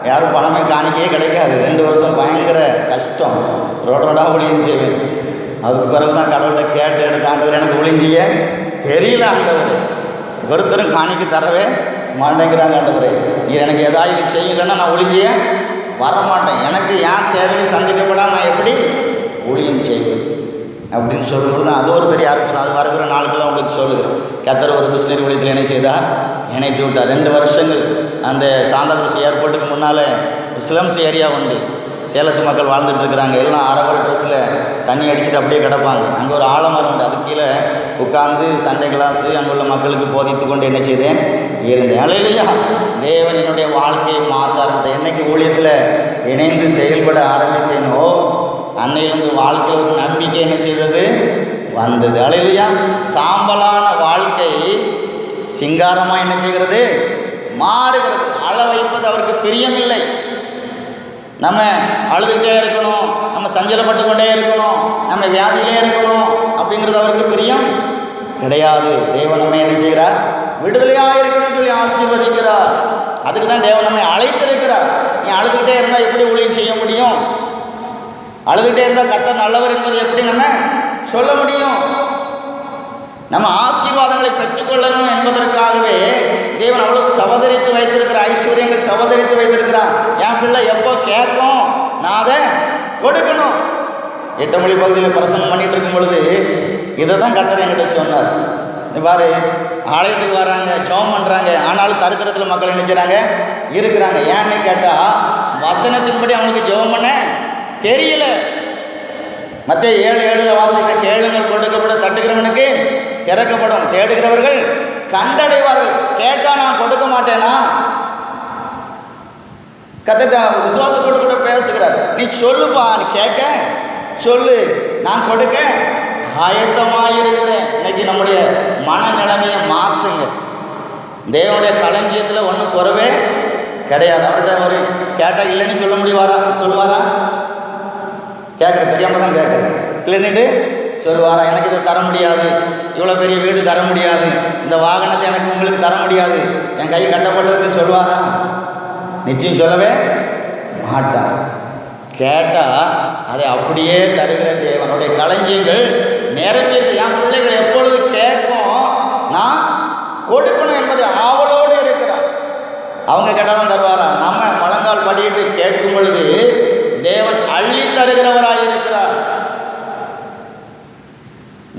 யாரும் பணமே காணிக்கையே கிடைக்காது. 2 வருஷம் பயங்கர கஷ்டம், ரோடாக ஒழிஞ்சு செய்வேன். அதுக்கு பிறகு தான் கடவுள்கிட்ட கேட்டு எடுத்து, ஆண்டவர் எனக்கு ஒழிஞ்சிய தெரியல ஆண்டவர், ஒருத்தரும் காணிக்க தரவே மாட்டேங்கிறாங்க ஆண்டவரே, நீ எனக்கு ஏதாவது செய்யலைன்னா நான் ஒழிஞ்சிய வரமாட்டேன், எனக்கு ஏன் தேவைன்னு சந்திக்கப்படாமல் நான் எப்படி ஊழியம் செய்வது அப்படின்னு சொல்லும்போது தான் அது ஒரு பெரிய அற்புதம். அது வருகிற நாட்கள் உங்களுக்கு சொல்லுகிறேன். கர்த்தர் ஒரு மிஷினரி ஊழியத்தில் என்ன செய்தார், இணைத்து விட்டார். 2 வருஷங்கள் அந்த சாந்தாபுரம் ஏர்போர்ட்டுக்கு முன்னால் ஸ்லம்ஸ் ஏரியா உண்டு, சேலத்து மக்கள் வாழ்ந்துட்டு இருக்கிறாங்க. எல்லாம் அரைவர ட்ரெஸ்ஸில் தண்ணி அடிச்சுட்டு அப்படியே கிடப்பாங்க. அங்கே ஒரு ஆலமரம் உண்டு, அது கீழே உட்கார்ந்து சண்டே கிளாஸு அங்கே உள்ள மக்களுக்கு போதித்து கொண்டு என்ன செய்தேன் இருந்தேன். அலையிலையா தேவன் என்னுடைய வாழ்க்கையை மாற்றார். என்னைக்கு ஊழியத்தில் இணைந்து செயல்பட ஆரம்பித்தேனோ அன்னையிலிருந்து வாழ்க்கையில் ஒரு நம்பிக்கை என்ன செய்தது வந்தது. அலையிலையா சாம்பலான வாழ்க்கை சிங்காரமாக என்ன செய்கிறது மாறுகிறது. அழ வைப்பது அவருக்கு பிரியமில்லை. நம்ம அழுதுகிட்டே இருக்கணும், நம்ம சஞ்சலப்பட்டு கொண்டே இருக்கணும், நம்ம வியாதியிலே இருக்கணும் அப்படிங்கிறது அவருக்கு பிரியம் கிடையாது. தேவன் நம்ம என்ன செய்கிறார், விடுதலையாக இருக்கணும்னு சொல்லி ஆசீர்வதிக்கிறார். அதுக்கு தான் தேவன் நம்மை அழைத்திருக்கிறார். நீ அழுதுகிட்டே இருந்தால் எப்படி ஊழியம் செய்ய முடியும்? அழுதுகிட்டே இருந்தால் கர்த்தர் நல்லவர் என்பதை எப்படி நம்ம சொல்ல முடியும்? நம்ம ஆசீர்வாதங்களை பெற்றுக்கொள்ளணும் என்பதற்காகவே தேவன் அவ்வளவு சவதரித்து வைத்திருக்கிற ஐஸ்வர்யங்கள் சவதரித்து வைத்திருக்கிறான். என் பிள்ளை எப்போ கேட்கும் நான் அதை கொடுக்கணும். 8 மொழி பகுதியில் பிரசங்கம் பண்ணிட்டு இருக்கும் பொழுது இதை தான் கர்த்தர் என்கிட்ட சொன்னார். பாரு, ஆலயத்துக்கு வராங்க, ஜெபம் பண்ணுறாங்க, ஆனாலும் தரித்திரத்தில் மக்கள் என்ன செய்கிறாங்க இருக்கிறாங்க. ஏன்னு கேட்டால் வசனத்தின்படி அவங்களுக்கு ஜெபம் பண்ண தெரியல. மத்தேயு 7:7 வாசிக்கிற, கேளுங்கள் கொடுக்கப்படும், தட்டுகிறவனுக்கு திறக்கப்படும், தேடுகிறவர்கள் கண்டடைவார்கள். கேட்டா நான் கொடுக்க மாட்டேனா? கர்த்தர் விசுவாசத்தோடு கூட பேசுகிறார். நீ சொல்லுப்பா, நீ கேட்க சொல்லு, நான் கொடுக்க ஆயத்தமாயிருக்கிறேன். இன்னைக்கு நம்முடைய மனநிலைமையை மாற்றுங்க. தேவனுடைய களஞ்சியத்தில் ஒன்றும் குறவே கிடையாது. அவர்கிட்ட ஒரு கேட்டால் இல்லைன்னு சொல்லுவாரா? கேட்குற தெரியாமல் தான் கேட்குறேன். இல்லைன்னுட்டு சொல்லுவாரா? எனக்கு இதை தர முடியாது, இவ்வளோ பெரிய வீடு தர முடியாது, இந்த வாகனத்தை எனக்கு உங்களுக்கு தர முடியாது, என் கை கட்டப்பட்டிருக்குன்னு சொல்லுவாரா? நிச்சயம் சொல்லவே மாட்டார். கேட்டால் அதை அப்படியே தருகிற தேவனுடைய களஞ்சியங்கள் நிரம்பியது. என் பிள்ளைகள் எப்பொழுது கேட்கும் நான் கொடுக்கணும் என்பதை ஆவலோடு இருக்கிறார். அவங்க கேட்டால் தான் தருவாரா? நம்ம முழங்கால் படியிட்டு கேட்கும் பொழுது தேவன் அள்ளி தருகிறவராக இருக்கிறார்.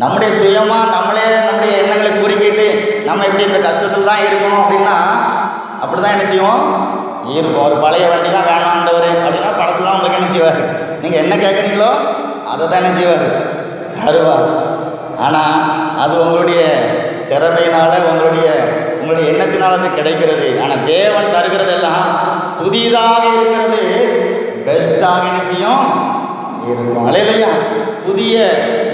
நம்முடைய சுயமாக நம்மளே நம்முடைய எண்ணங்களை குறுக்கிட்டு நம்ம எப்படி இந்த கஷ்டத்தில் தான் இருக்கணும் அப்படின்னா அப்படி தான் என்ன செய்வோம் இருக்கும். ஒரு பழைய வண்டி தான் வேணாண்டவர் அப்படின்னா பழசுலாம் உங்களுக்கு என்ன செய்வார், நீங்கள் என்ன கேட்குறீங்களோ அதை தான் என்ன செய்வார் தருவார். ஆனால் அது உங்களுடைய திறமையினால் உங்களுடைய எண்ணத்தினால் அது கிடைக்கிறது. ஆனால் தேவன் தருகிறதெல்லாம் புதிதாக இருக்கிறது, பெஸ்ட்டாக என்ன செய்யும் இருக்கும். அலையிலையா புதிய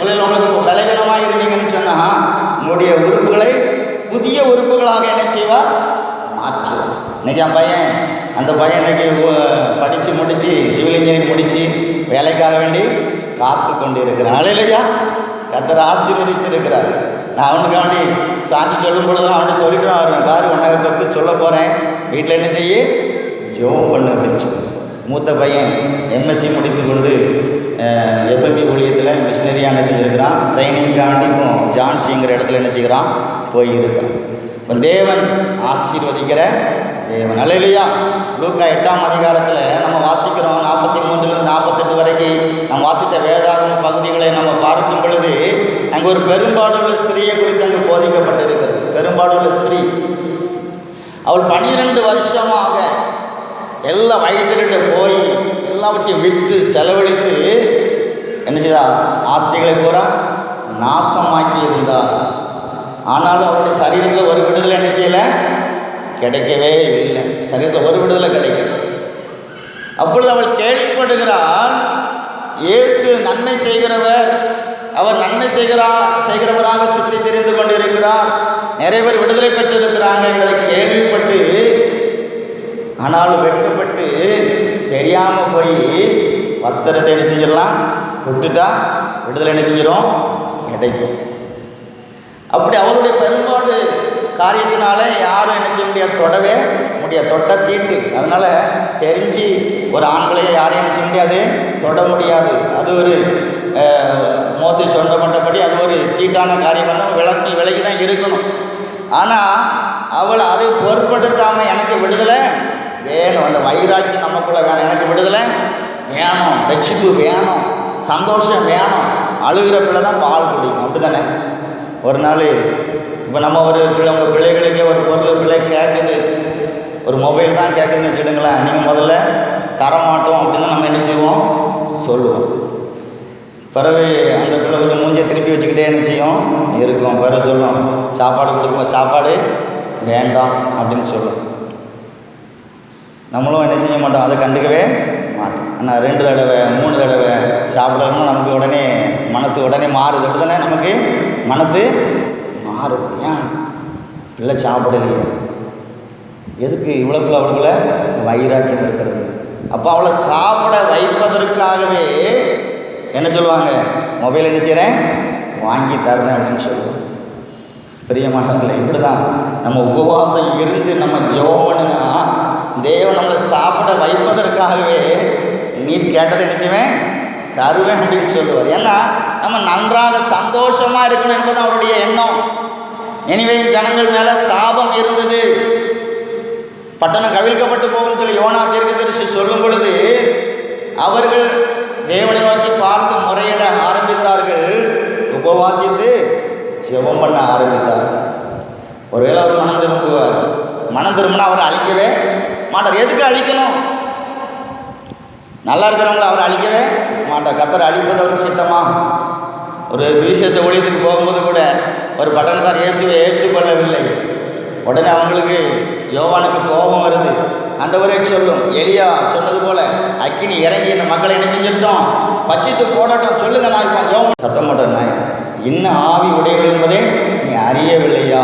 உங்களுக்கு பலவீனமாக இருந்தீங்கன்னு சொன்னால் உங்களுடைய உறுப்புகளை புதிய உறுப்புகளாக என்ன செய்வார் மாற்றுவார். இன்றைக்கி அந்த பையன் இன்றைக்கி படித்து முடித்து சிவில் இன்ஜினியரிங் முடித்து வேலைக்காக வேண்டி காத்து கொண்டு இருக்கிறான். அலையிலையா கர்த்தர் ஆசீர்வதிச்சிருக்கிறார். நான் அவனுக்கு வேண்டி சாட்சி சொல்லும் பொழுது அவனுக்கு சொல்லிட்டு தான் வருவேன். பாரு, உன்னை பற்றி சொல்ல போகிறேன், வீட்டில் என்ன செய்ய ஜெபம் பண்ண அப்படின்னு சொல்லி. மூத்த பையன் எம்எஸ்சி முடித்து கொண்டு எஃப்எம்பி ஊழியத்தில் மிஷினரியாக என்ன செஞ்சுருக்கிறான், ட்ரைனிங்காண்டி இப்போ ஜான்சிங்கிற இடத்துல என்ன செய்கிறான், போய் இருக்கிறான். இப்போ தேவன் ஆசீர்வதிக்கிற தேவன். அல்லேலூயா. லூக்கா 8ஆம் அதிகாரத்தில் நம்ம வாசிக்கிறோம், 43 48 வரைக்கும் நம்ம வாசித்த வேதாகம பகுதிகளை நம்ம பார்க்கும் பொழுது அங்கே ஒரு பெரும்பாடுள்ள ஸ்திரீயை குறித்து அங்கே போதிக்கப்பட்டிருக்கிறது. பெரும்பாடுள்ள ஸ்திரீ, அவள் 12 வருஷமாக எல்லாம் வயிற்றுக்கிட்ட போய் எல்லாவற்றையும் விட்டு செலவழித்து என்ன செய்தா, ஆஸ்திகளை பூரா நாசமாக்கி இருந்தாள். ஆனாலும் அவருடைய சரீரத்தில் ஒரு விடுதலை என்ன செய்யலை, கிடைக்கவே இல்லை. சரீரத்தில் ஒரு விடுதலை கிடைக்கல. அப்பொழுது அவள் கேள்விப்படுகிறாள், இயேசு நன்மை செய்கிறவர், அவர் நன்மை செய்கிறவராக சுற்றி தெரிந்து கொண்டு இருக்கிறார், நிறைய பேர் விடுதலை பெற்றிருக்கிறாங்க என்பதை கேள்விப்பட்டு, ஆனாலும் வெட்கப்பட்டு தெரியாமல் போய் வஸ்திரத்தை என்ன செஞ்சிடலாம், தொட்டுட்டா விடுதலை என்ன செஞ்சிடும், கிடைக்கும். அப்படி அவருடைய பெரும்பாடு காரியத்தினால யாரும் என்ன செய்ய முடியாது, தொடவே முடியாது. தொட்ட தீட்டு. அதனால் தெரிஞ்சு ஒரு ஆண்களையே யாரையும் என்ன செய்ய முடியாது, தொட முடியாது. அது ஒரு மோசை சொல்லப்பட்டபடி அது ஒரு தீட்டான காரியம் தான், விலகி தான் இருக்கணும். ஆனால் அவள் அதை பொருட்படுத்தாமல் எனக்கு விடுதலை வேணும், அந்த வைராக்கியம் நமக்குள்ளே வேணும், எனக்கு விடுதலை வேணும், ரட்சிப்பு வேணும், சந்தோஷம் வேணும். அழுகிற பிள்ளை தான் பால் குடிக்கும், அப்படி தானே. ஒரு நாள் இப்போ நம்ம ஒரு உங்கள் பிள்ளைகளுக்கே ஒரு பொருள் பிள்ளை கேட்குது, ஒரு மொபைல் தான் கேட்குதுன்னு வச்சுடுங்களேன், நீங்கள் முதல்ல தரமாட்டோம் அப்படின்னு தான் நம்ம என்ன செய்வோம், சொல்லுவோம். பிறகு அந்த பிள்ளை கொஞ்சம் மூஞ்சியை திருப்பி வச்சுக்கிட்டே என்ன செய்யும் இருக்கும். பிறகு சொல்லுவோம், சாப்பாடு கொடுக்கும்போது சாப்பாடு வேண்டாம் அப்படின்னு சொல்லுவோம். நம்மளும் என்ன செய்ய மாட்டோம், அதை கண்டுக்கவே மாட்டோம். ஆனால் 2 தடவை 3 தடவை சாப்பிடணும்னா நமக்கு உடனே மனசு உடனே மாறுது, அப்படி தானே, நமக்கு மனசு மாறுது. ஏன் பிள்ளை சாப்பிடலையே, எதுக்கு இவ்வளோக்குள்ள அவளுக்குள்ள இந்த வைராக்கியம் இருக்கிறது. அப்போ அவளை சாப்பிட வைப்பதற்காகவே என்ன சொல்லுவாங்க, மொபைல் என்ன செய்கிறேன், வாங்கி தர்றேன் அப்படின்னு சொல்லுவோம். பிரியமானவர்களே, இப்படி தான் நம்ம உபவாசம் இருந்து நம்ம ஜெபம் பண்ணுனா தேவன் நம்மளை சாப்பிட வைப்பதற்காகவே நீ கேட்டதை என்ன செய்வேன், தருவேன் அப்படின்னு சொல்லுவார். ஏன்னா நம்ம நன்றாக சந்தோஷமாக இருக்கணும் என்பது அவருடைய எண்ணம். எனவே ஜனங்கள் மேலே சாபம் இருந்தது, பட்டணம் கவிழ்க்கப்பட்டு போகும்னு சொல்லி யோனா தீர்க்கதரிசி சொல்லும் பொழுது அவர்கள் தேவனை நோக்கி பார்த்து முறையிட ஆரம்பித்தார்கள், உபவாசித்து ஜெபம் பண்ண ஆரம்பித்தார்கள். ஒருவேளை அவர் மனம் திரும்புவார், மனம் திரும்பினா அவரை அழிக்கவே மாட்டார். எதுக்கு அழிக்கணும், நல்லா இருக்கிறவங்கள அவர் அழிக்கவே மாட்டார். கர்த்தர் அழிப்பது அவருக்கு சித்தமா. ஒரு சுவிசேஷ ஊழியத்துக்கு போகும்போது கூட ஒரு பட்டணத்தார் இயேசுவை ஏற்றுக்கொள்ளவில்லை. உடனே அவங்களுக்கு யோவானுக்கு கோபம் வருது. ஆண்டவரே சொல்லும், எலியா சொன்னது போல அக்கினி இறங்கி இந்த மக்களை என்ன செஞ்சிட்டோம், பச்சித்து போடட்டும், சொல்லுங்க, நான் இப்போ யோவான் சத்தம் போடுறேன், நான் இன்னும் ஆவி உடையவர்கள் என்பதே நீ அறியவில்லையா?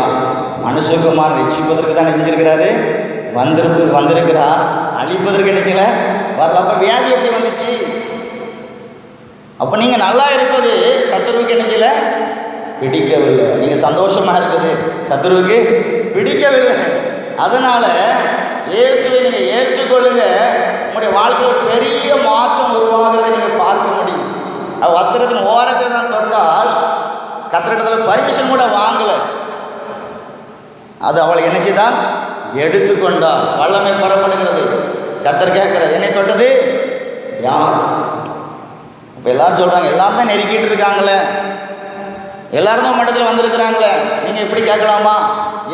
மனுஷகுமார் ரட்சிப்பதற்கு தான் செஞ்சிருக்கிறாரு, வந்திருக்கிறார், அழிப்பதற்கு என்ன செய்யலை வரல. அப்போ வியாதி எப்படி வந்துச்சு? அப்போ நீங்கள் நல்லா இருப்பது சத்துருவுக்கு என்ன செய்யலை, பிடிக்கவில்லை. நீங்கள் சந்தோஷமாக இருக்குது சத்துருவுக்கு பிடிக்கவில்லை. அதனால் இயேசுவை நீங்கள் ஏற்றுக்கொள்ளுங்க, உங்களுடைய வாழ்க்கையில் பெரிய மாற்றம் உருவாகிறதை நீங்கள் பார்க்க முடியும். வஸ்திரத்தின் ஓரத்தை தான் தொட்டால் கர்த்தரிடத்தில் பர்மிஷன் கூட வாங்கலை, அது அவளை என்ன செய்தால் எடுத்துக்கொண்டால் வல்லமை பெறப்படுகிறது. கர்த்தர் கேட்குறார், என்னை தொட்டது யார்? இப்போ எல்லாரும் சொல்கிறாங்க, எல்லாரும் தான் நெருக்கிட்டு இருக்காங்களே, எல்லாரும் தான் மட்டத்தில் வந்திருக்கிறாங்களே, நீங்கள் இப்படி கேட்கலாமா?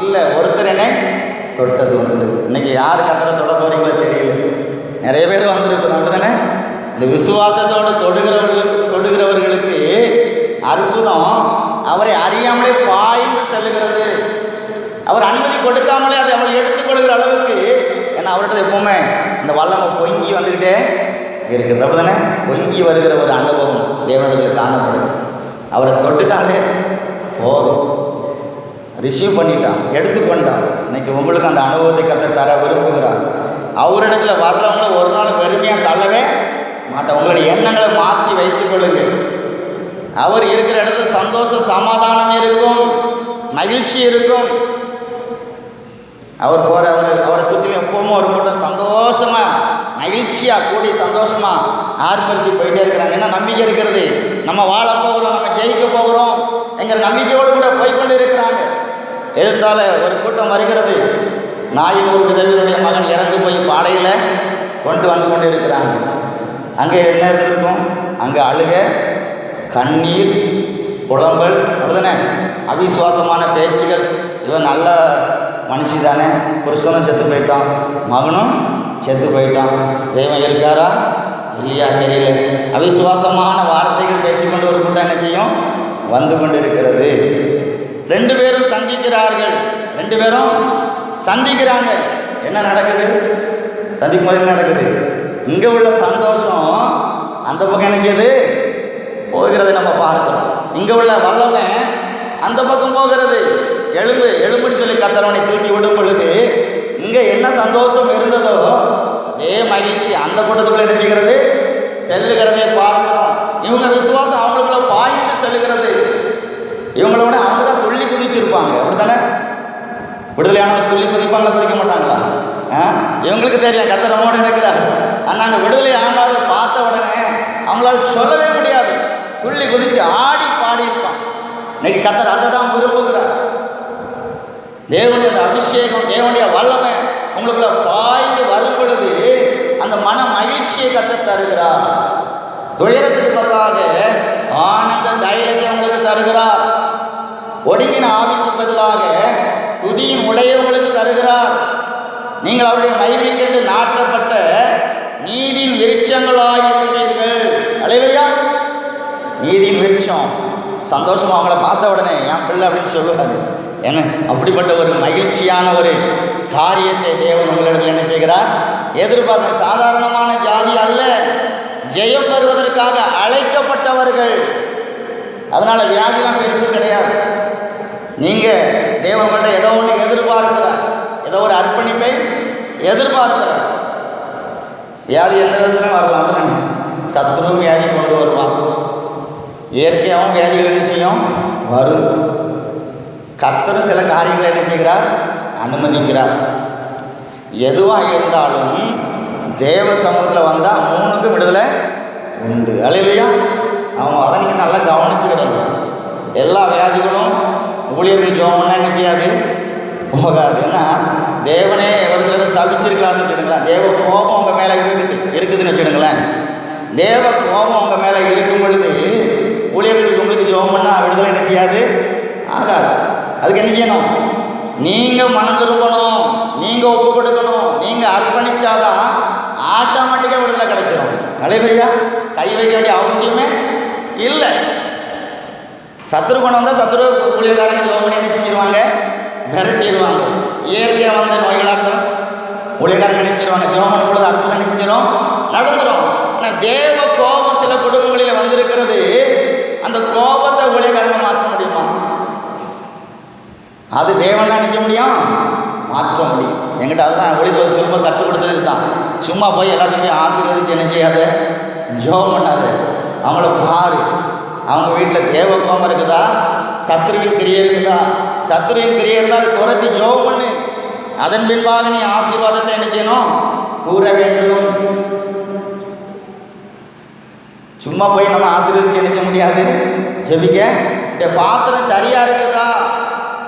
இல்லை, ஒருத்தர் என்னை தொட்டது உண்டு. இன்னைக்கு யார் கர்த்தரை தொட போறீங்களோ தெரியல, நிறைய பேர் வந்திருக்கிறோம், அப்படிதானே. இந்த விசுவாசத்தோடு தொடுகிறவர்களுக்கு அற்புதம் அவரை அறியாமலே பாய்ந்து செல்லுகிறது. அவர் அனுமதி கொடுக்காமலே அதை அவளை எடுத்துக்கொள்கிற அளவுக்கு, ஏன்னா அவர்கிட்ட எப்பவுமே இந்த வல்லமை பொங்கி வந்துக்கிட்டே இருக்கிறது, அப்படிதானே. பொங்கி வருகிற ஒரு அனுபவம் தேவனிடத்தில் காணப்படுது. அவரை தொட்டுட்டாலே போதும், ரிசீவ் பண்ணிட்டான், எடுத்துக்கொண்டான். இன்னைக்கு உங்களுக்கு அந்த அனுபவத்தை கர்த்தர் தர விரும்புகிறார். அவரிடத்துல வர்றவங்கள ஒரு நாள் வெறுமையாக தள்ளவே மாட்டேன். உங்களுடைய எண்ணங்களை மாற்றி வைத்துக் கொள்ளுங்க. அவர் இருக்கிற இடத்துல சந்தோஷம், சமாதானம் இருக்கும், மகிழ்ச்சி இருக்கும். அவர் அவரை சுற்றிலும் எப்பவும் ஒரு கூட்டம் சந்தோஷமாக மகிழ்ச்சியாக கூடி சந்தோஷமாக ஆர்ப்பரித்து போயிட்டே இருக்கிறாங்க. என்ன நம்பிக்கை இருக்கிறது? நம்ம வாழ போகிறோம், நம்ம ஜெயிக்க போகிறோம் என்கிற நம்பிக்கையோடு கூட போய்கொண்டு இருக்கிறாங்க. எதிர்த்தால ஒரு கூட்டம் வருகிறது. நாயினூர் விதவினுடைய மகன் இறந்து போய் பாடையில் கொண்டு வந்து இருக்கிறாங்க. அங்கே என்ன இருந்திருக்கும்? அங்கே அழுக, கண்ணீர், புலம்பல், அப்படிதானே? அவிசுவாசமான பேச்சுகள். இவன் நல்ல மனுஷி தானே, புருஷனும் செத்து போயிட்டான், மகனும் செத்து போயிட்டான், தெய்வம் இருக்காரா இல்லையா தெரியல. அவிசுவாசமான வார்த்தைகள் பேசிக்கொண்டு ஒரு கூட்டம் என்ன செய்யும்? வந்து கொண்டு இருக்கிறது. 2 பேரும் சந்திக்கிறார்கள். 2 பேரும் சந்திக்கிறாங்க. என்ன நடக்குது? சந்திக்கும் போது என்ன நடக்குது? இங்கே உள்ள சந்தோஷம் அந்த பக்கம் என்ன செய்யுது? போகிறது. நம்ம பார்க்கிறோம். இங்கே உள்ள வல்லமை அந்த பக்கம் போகிறது. எலும்புன்னு சொல்லி கத்தரவனை தூக்கி விடும் பொழுது இங்கே என்ன சந்தோஷம் இருந்ததோ அதே மகிழ்ச்சி அந்த கூட்டத்துக்குள்ள என்ன செய்கிறது? செல்லுகிறதை பார்க்கிறோம். இவங்க விசுவாசம் அவங்களுக்குள்ள பாய்ந்து செல்லுகிறது. இவங்களோட அவங்க தான் துள்ளி குதிச்சிருப்பாங்க. அப்படித்தானே? விடுதலையானவங்க துள்ளி குதிப்பாங்களா, குதிக்க மாட்டாங்களா? இவங்களுக்கு தெரியும் கத்தர் நம்மோட இருக்கிறார். ஆனால் நாங்கள் விடுதலை ஆனாத பார்த்த உடனே அவங்களால சொல்லவே முடியாது. துள்ளி குதிச்சு ஆடி பாடி இருப்பான். இன்னைக்கு கத்தர் அதை தான் விரும்புகிறார். தேவனுடைய அந்த அபிஷேகம், தேவனுடைய வல்லமை உங்களுக்குள்ள பாய்ந்து வரும் பொழுது அந்த மன மகிழ்ச்சியை கத்தர் தருகிறார். துயரத்துக்கு பதிலாக ஆனந்த தைரியத்தை உங்களுக்கு தருகிறார். ஒடுங்கின ஆவிக்கு பதிலாக துதியின் உடையை உங்களுக்கு தருகிறார். நீங்கள் அவருடைய மகிமைக்கென்று நாட்டப்பட்ட நீதியின் விருட்சங்களாயிருப்பீர்கள். அல்லேலூயா. நீதியின் விருட்சம். சந்தோஷமாக அவங்கள பார்த்த உடனே என் பிள்ளை அப்படின்னு சொல்லுவாரு. ஏன்னா அப்படிப்பட்ட ஒரு மகிழ்ச்சியான ஒரு காரியத்தை தேவன் உங்களிடத்தில் என்ன செய்கிறார்? எதிர்பார்க்க. சாதாரணமான ஜாதி அல்ல, ஜெயம் பெறுவதற்காக அழைக்கப்பட்டவர்கள். அதனால் வியாதிலாம் பெருசு கிடையாது. நீங்கள் தேவன்கிட்ட ஏதோ ஒன்று எதிர்பார்க்கிறார், ஏதோ ஒரு அர்ப்பணிப்பை எதிர்பார்க்கிறார். வியாதி எந்த விதத்துலையும் வரலாம். தானே? சத்துருவும் வியாதி கொண்டு வருவான். இயற்கையாகவும் வியாதிகள் என்ன செய்யும்? வரும். கர்த்தரும் சில காரியங்களை என்ன செய்கிறார்? அனுமதிக்கிறார். எதுவாக இருந்தாலும் தேவ சமூகத்தில் வந்தால் 3க்கும் விடுதலை உண்டு. அல்லேலூயா. அவன் அதை நீங்கள் நல்லா கவனிச்சுக்கிடணும். எல்லா வியாதிகளும் ஊழியர்கள் ஜெபம் பண்ணால் என்ன செய்யாது? போகாது. ஏன்னா தேவனே ஒரு சிலர் சபிச்சிருக்கலாம்னு வச்சுடுங்களேன். தேவ கோபம் உங்கள் மேலே இருக்குதுன்னு வச்சுடுங்களேன். தேவ கோபம் உங்கள் மேலே இருக்கும் பொழுது ஊழியர்களுக்கு உங்களுக்கு ஜெபம் பண்ணால் விடுதலை என்ன செய்யாது? ஆகாது. அதுக்கு என்ன செய்யணும்? நீங்கள் மனம் திரும்பணும், நீங்கள் ஒப்பு கொடுக்கணும், நீங்கள் அர்ப்பணிச்சாதான் ஆட்டோமேட்டிக்காக விடுதலை கிடைச்சிடும். அல்லேலூயா. கை வைக்க வேண்டிய அவசியமே இல்லை. சத்துரு கொண்டு வந்தால் சத்துரு ஊழியக்காரங்க ஜெபம் பண்ணி என்ன செஞ்சிருவாங்க? விரட்டிடுவாங்க. இயற்கையாக வந்த நோய்களாக இருந்தாலும் ஊழியக்காரங்க நினைச்சிருவாங்க. ஜெபம் பண்ணும் பொழுது அற்புதம் என்ன செஞ்சிடும்? நடந்துடும். ஆனால் தேவ கோபம் சில குடும்பங்களில் வந்திருக்கிறது. அந்த கோபத்தை ஊழியக்காரங்க மாற்ற முடியுமா? அது தேவன் தான் நினைக்க முடியும், மாற்ற முடியும். என்கிட்ட அதுதான் ஒளிபரப்பு திரும்ப கற்றுக் கொடுத்தது தான். சும்மா போய் எல்லாத்தையுமே ஆசீர்வதிச்சு என்ன செய்யாத? ஜெபம் பண்ணாது. அவங்கள பாரு. அவங்க வீட்டில் தேவ கோபம் இருக்குதா? சத்துருவின் கிரியை இருக்குதா? சத்துருவின் கிரியை இருந்தால் அதை துரத்தி ஜெபம் பண்ணு. அதன் பின்பாக நீ ஆசீர்வாதத்தை என்ன செய்யணும்? கூற வேண்டும். சும்மா போய் நம்ம ஆசீர்வதிச்சு என்ன செய்ய முடியாது? ஜெபிக்க. பாத்திரம் சரியாக இருக்குதா?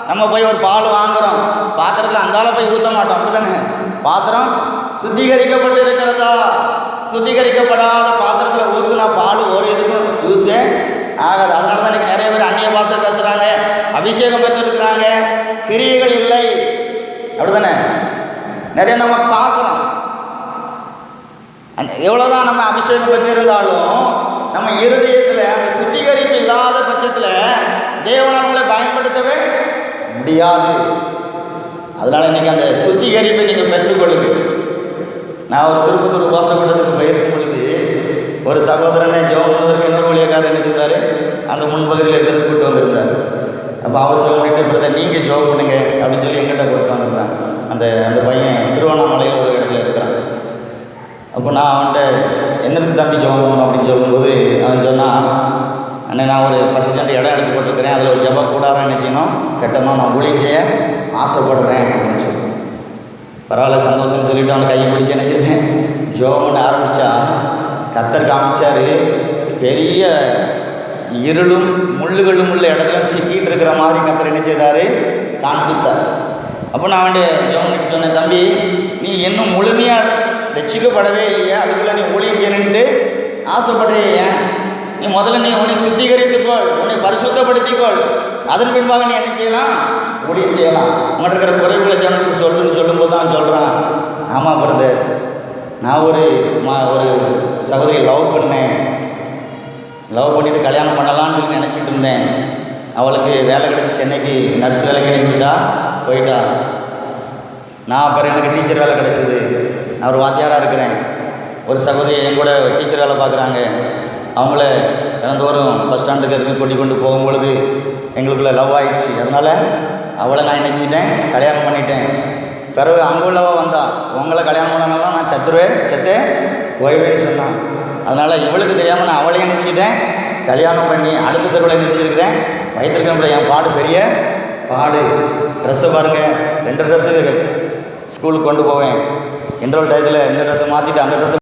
நம்ம போய் ஒரு பால் வாங்குகிறோம், பாத்திரத்தில் அந்தால போய் ஊற்ற மாட்டோம். அப்படி தானே? பாத்திரம் சுத்திகரிக்கப்பட்டு இருக்கிறதா? சுத்திகரிக்கப்படாத பாத்திரத்தில் ஊற்றுனா பால் ஒரு இதுக்கும் யூஸே ஆகாது. அதனால தான் இன்றைக்கி நிறைய பேர் அந்நிய பாஷை பேசுகிறாங்க, அபிஷேகம் பெற்றிருக்கிறாங்க, கிரியைகள் இல்லை. அப்படி தானே? நிறைய நம்ம பார்க்குறோம். எவ்வளோதான் நம்ம அபிஷேகம் பெற்றிருந்தாலும் நம்ம இருதயத்தில் அந்த சுத்திகரிப்பு இல்லாத பட்சத்தில் தேவன் அவங்களை பயன்படுத்தவே முடியாது. அதனால் இன்றைக்கி அந்த சுத்திகரிப்பை நீங்கள் பெற்றுக்கொள்ளுங்க. நான் ஒரு திருப்பத்தூர் உபாசக்கூடத்துக்கு போயிருக்கும் பொழுது ஒரு சகோதரனை ஜெபம் பண்ணுவதற்கு இன்னொரு ஊழியக்காரர் என்ன செய்தார்? அந்த முன்பகுதியில் இருக்கிறது கூப்பிட்டு வந்திருந்தார். அப்போ அவர் ஜெபம் பண்ணிட்டு பிறகு நீங்கள் ஜெபம் பண்ணுங்க அப்படின்னு சொல்லி எங்கிட்ட கூப்பிட்டு வந்திருந்தாங்க. அந்த பையன் திருவண்ணாமலையில் ஒரு இடத்துல இருக்கிறான். அப்போ நான் அவன்கிட்ட என்னதுக்கு தம்பி ஜெபம் பண்ணணும் அப்படின்னு சொல்லும்போது அவன் சொன்னால், அண்ணே நான் ஒரு 10 சென்ட் இடம் எடுத்து போட்டிருக்கிறேன், அதில் ஒரு ஜெப கூடாரம் என்ன செய்யணும் கட்டணும், நான் ஊழியம் செய்ய ஆசைப்படுறேன் அப்படின்னு சொல்லி பரவாயில்ல சந்தோஷம்னு சொல்லிவிட்டு அவனை கையை பிடிச்சி என்ன செய்தேன் ஜோம்னு ஆரம்பித்தா கர்த்தர் காமிச்சார். பெரிய இருளும் முள்ளுகளும் உள்ள இடத்துல சிக்கிட்டு இருக்கிற மாதிரி கர்த்தர் என்ன செய்தார் காண்பித்தார். அப்போ நான் வந்து ஜோம் சொன்னேன், தம்பி நீ இன்னும் முழுமையாக ரட்சிக்கப்படவே இல்லையா, அதுக்குள்ளே நீ ஊழியம் செய்யணுன்ட்டு ஆசைப்படுறிய, நீ முதல்ல நீ உன்னை சுத்திகரித்துக்கொள், உன்னை பரிசுத்தப்படுத்திக்கொள், அதன் பின்பாக நீ என்ன செய்யலாம் ஊழியம் செய்யலாம். உங்கள்கிட்ட இருக்கிற குறைவுகளை ஜனத்துக்கு சொல்லும்போது தான் சொல்கிறான், ஆமாம் பிரதர் நான் ஒரு சகோதரியை லவ் பண்ணிவிட்டு கல்யாணம் பண்ணலான்னு சொல்லி நினச்சிட்டு இருந்தேன். அவளுக்கு வேலை கிடச்சி சென்னைக்கு நர்ஸ் வேலை கிடைக்கிட்டா போயிட்டா. நான் அப்புறம் எனக்கு டீச்சர் வேலை கிடச்சிது, நான் ஒரு வாத்தியாராக இருக்கிறேன். ஒரு சகோதரி என் கூட டீச்சர் வேலை பார்க்குறாங்க. அவங்கள தினந்தோறும் பஸ் ஸ்டாண்டுக்கு அதுக்கு கூட்டி கொண்டு போகும்பொழுது எங்களுக்குள்ளே லவ் ஆகிடுச்சு. அதனால் அவளை நான் என்ன செஞ்சிட்டேன் கல்யாணம் பண்ணிட்டேன். பிறகு அங்கே உள்ளவா வந்தா, உங்களை கல்யாணம் பண்ணனால நான் செத்தே போயிடுவேன்னு சொன்னான். அதனால் இவளுக்கு தெரியாமல் நான் அவளையும் என்ன செஞ்சிட்டேன் கல்யாணம் பண்ணி அடுத்த தெருவில் என்ன செஞ்சுருக்கிறேன் வயிற்றுருக்கிற என் பாடு பெரிய பாடு. ட்ரெஸ்ஸை பாருங்கள், 2 ட்ரெஸ்ஸு ஸ்கூலுக்கு கொண்டு போவேன். இன்டர்வல் டயத்தில் இந்த ட்ரெஸ்ஸை மாற்றிட்டு அந்த ட்ரெஸ்ஸை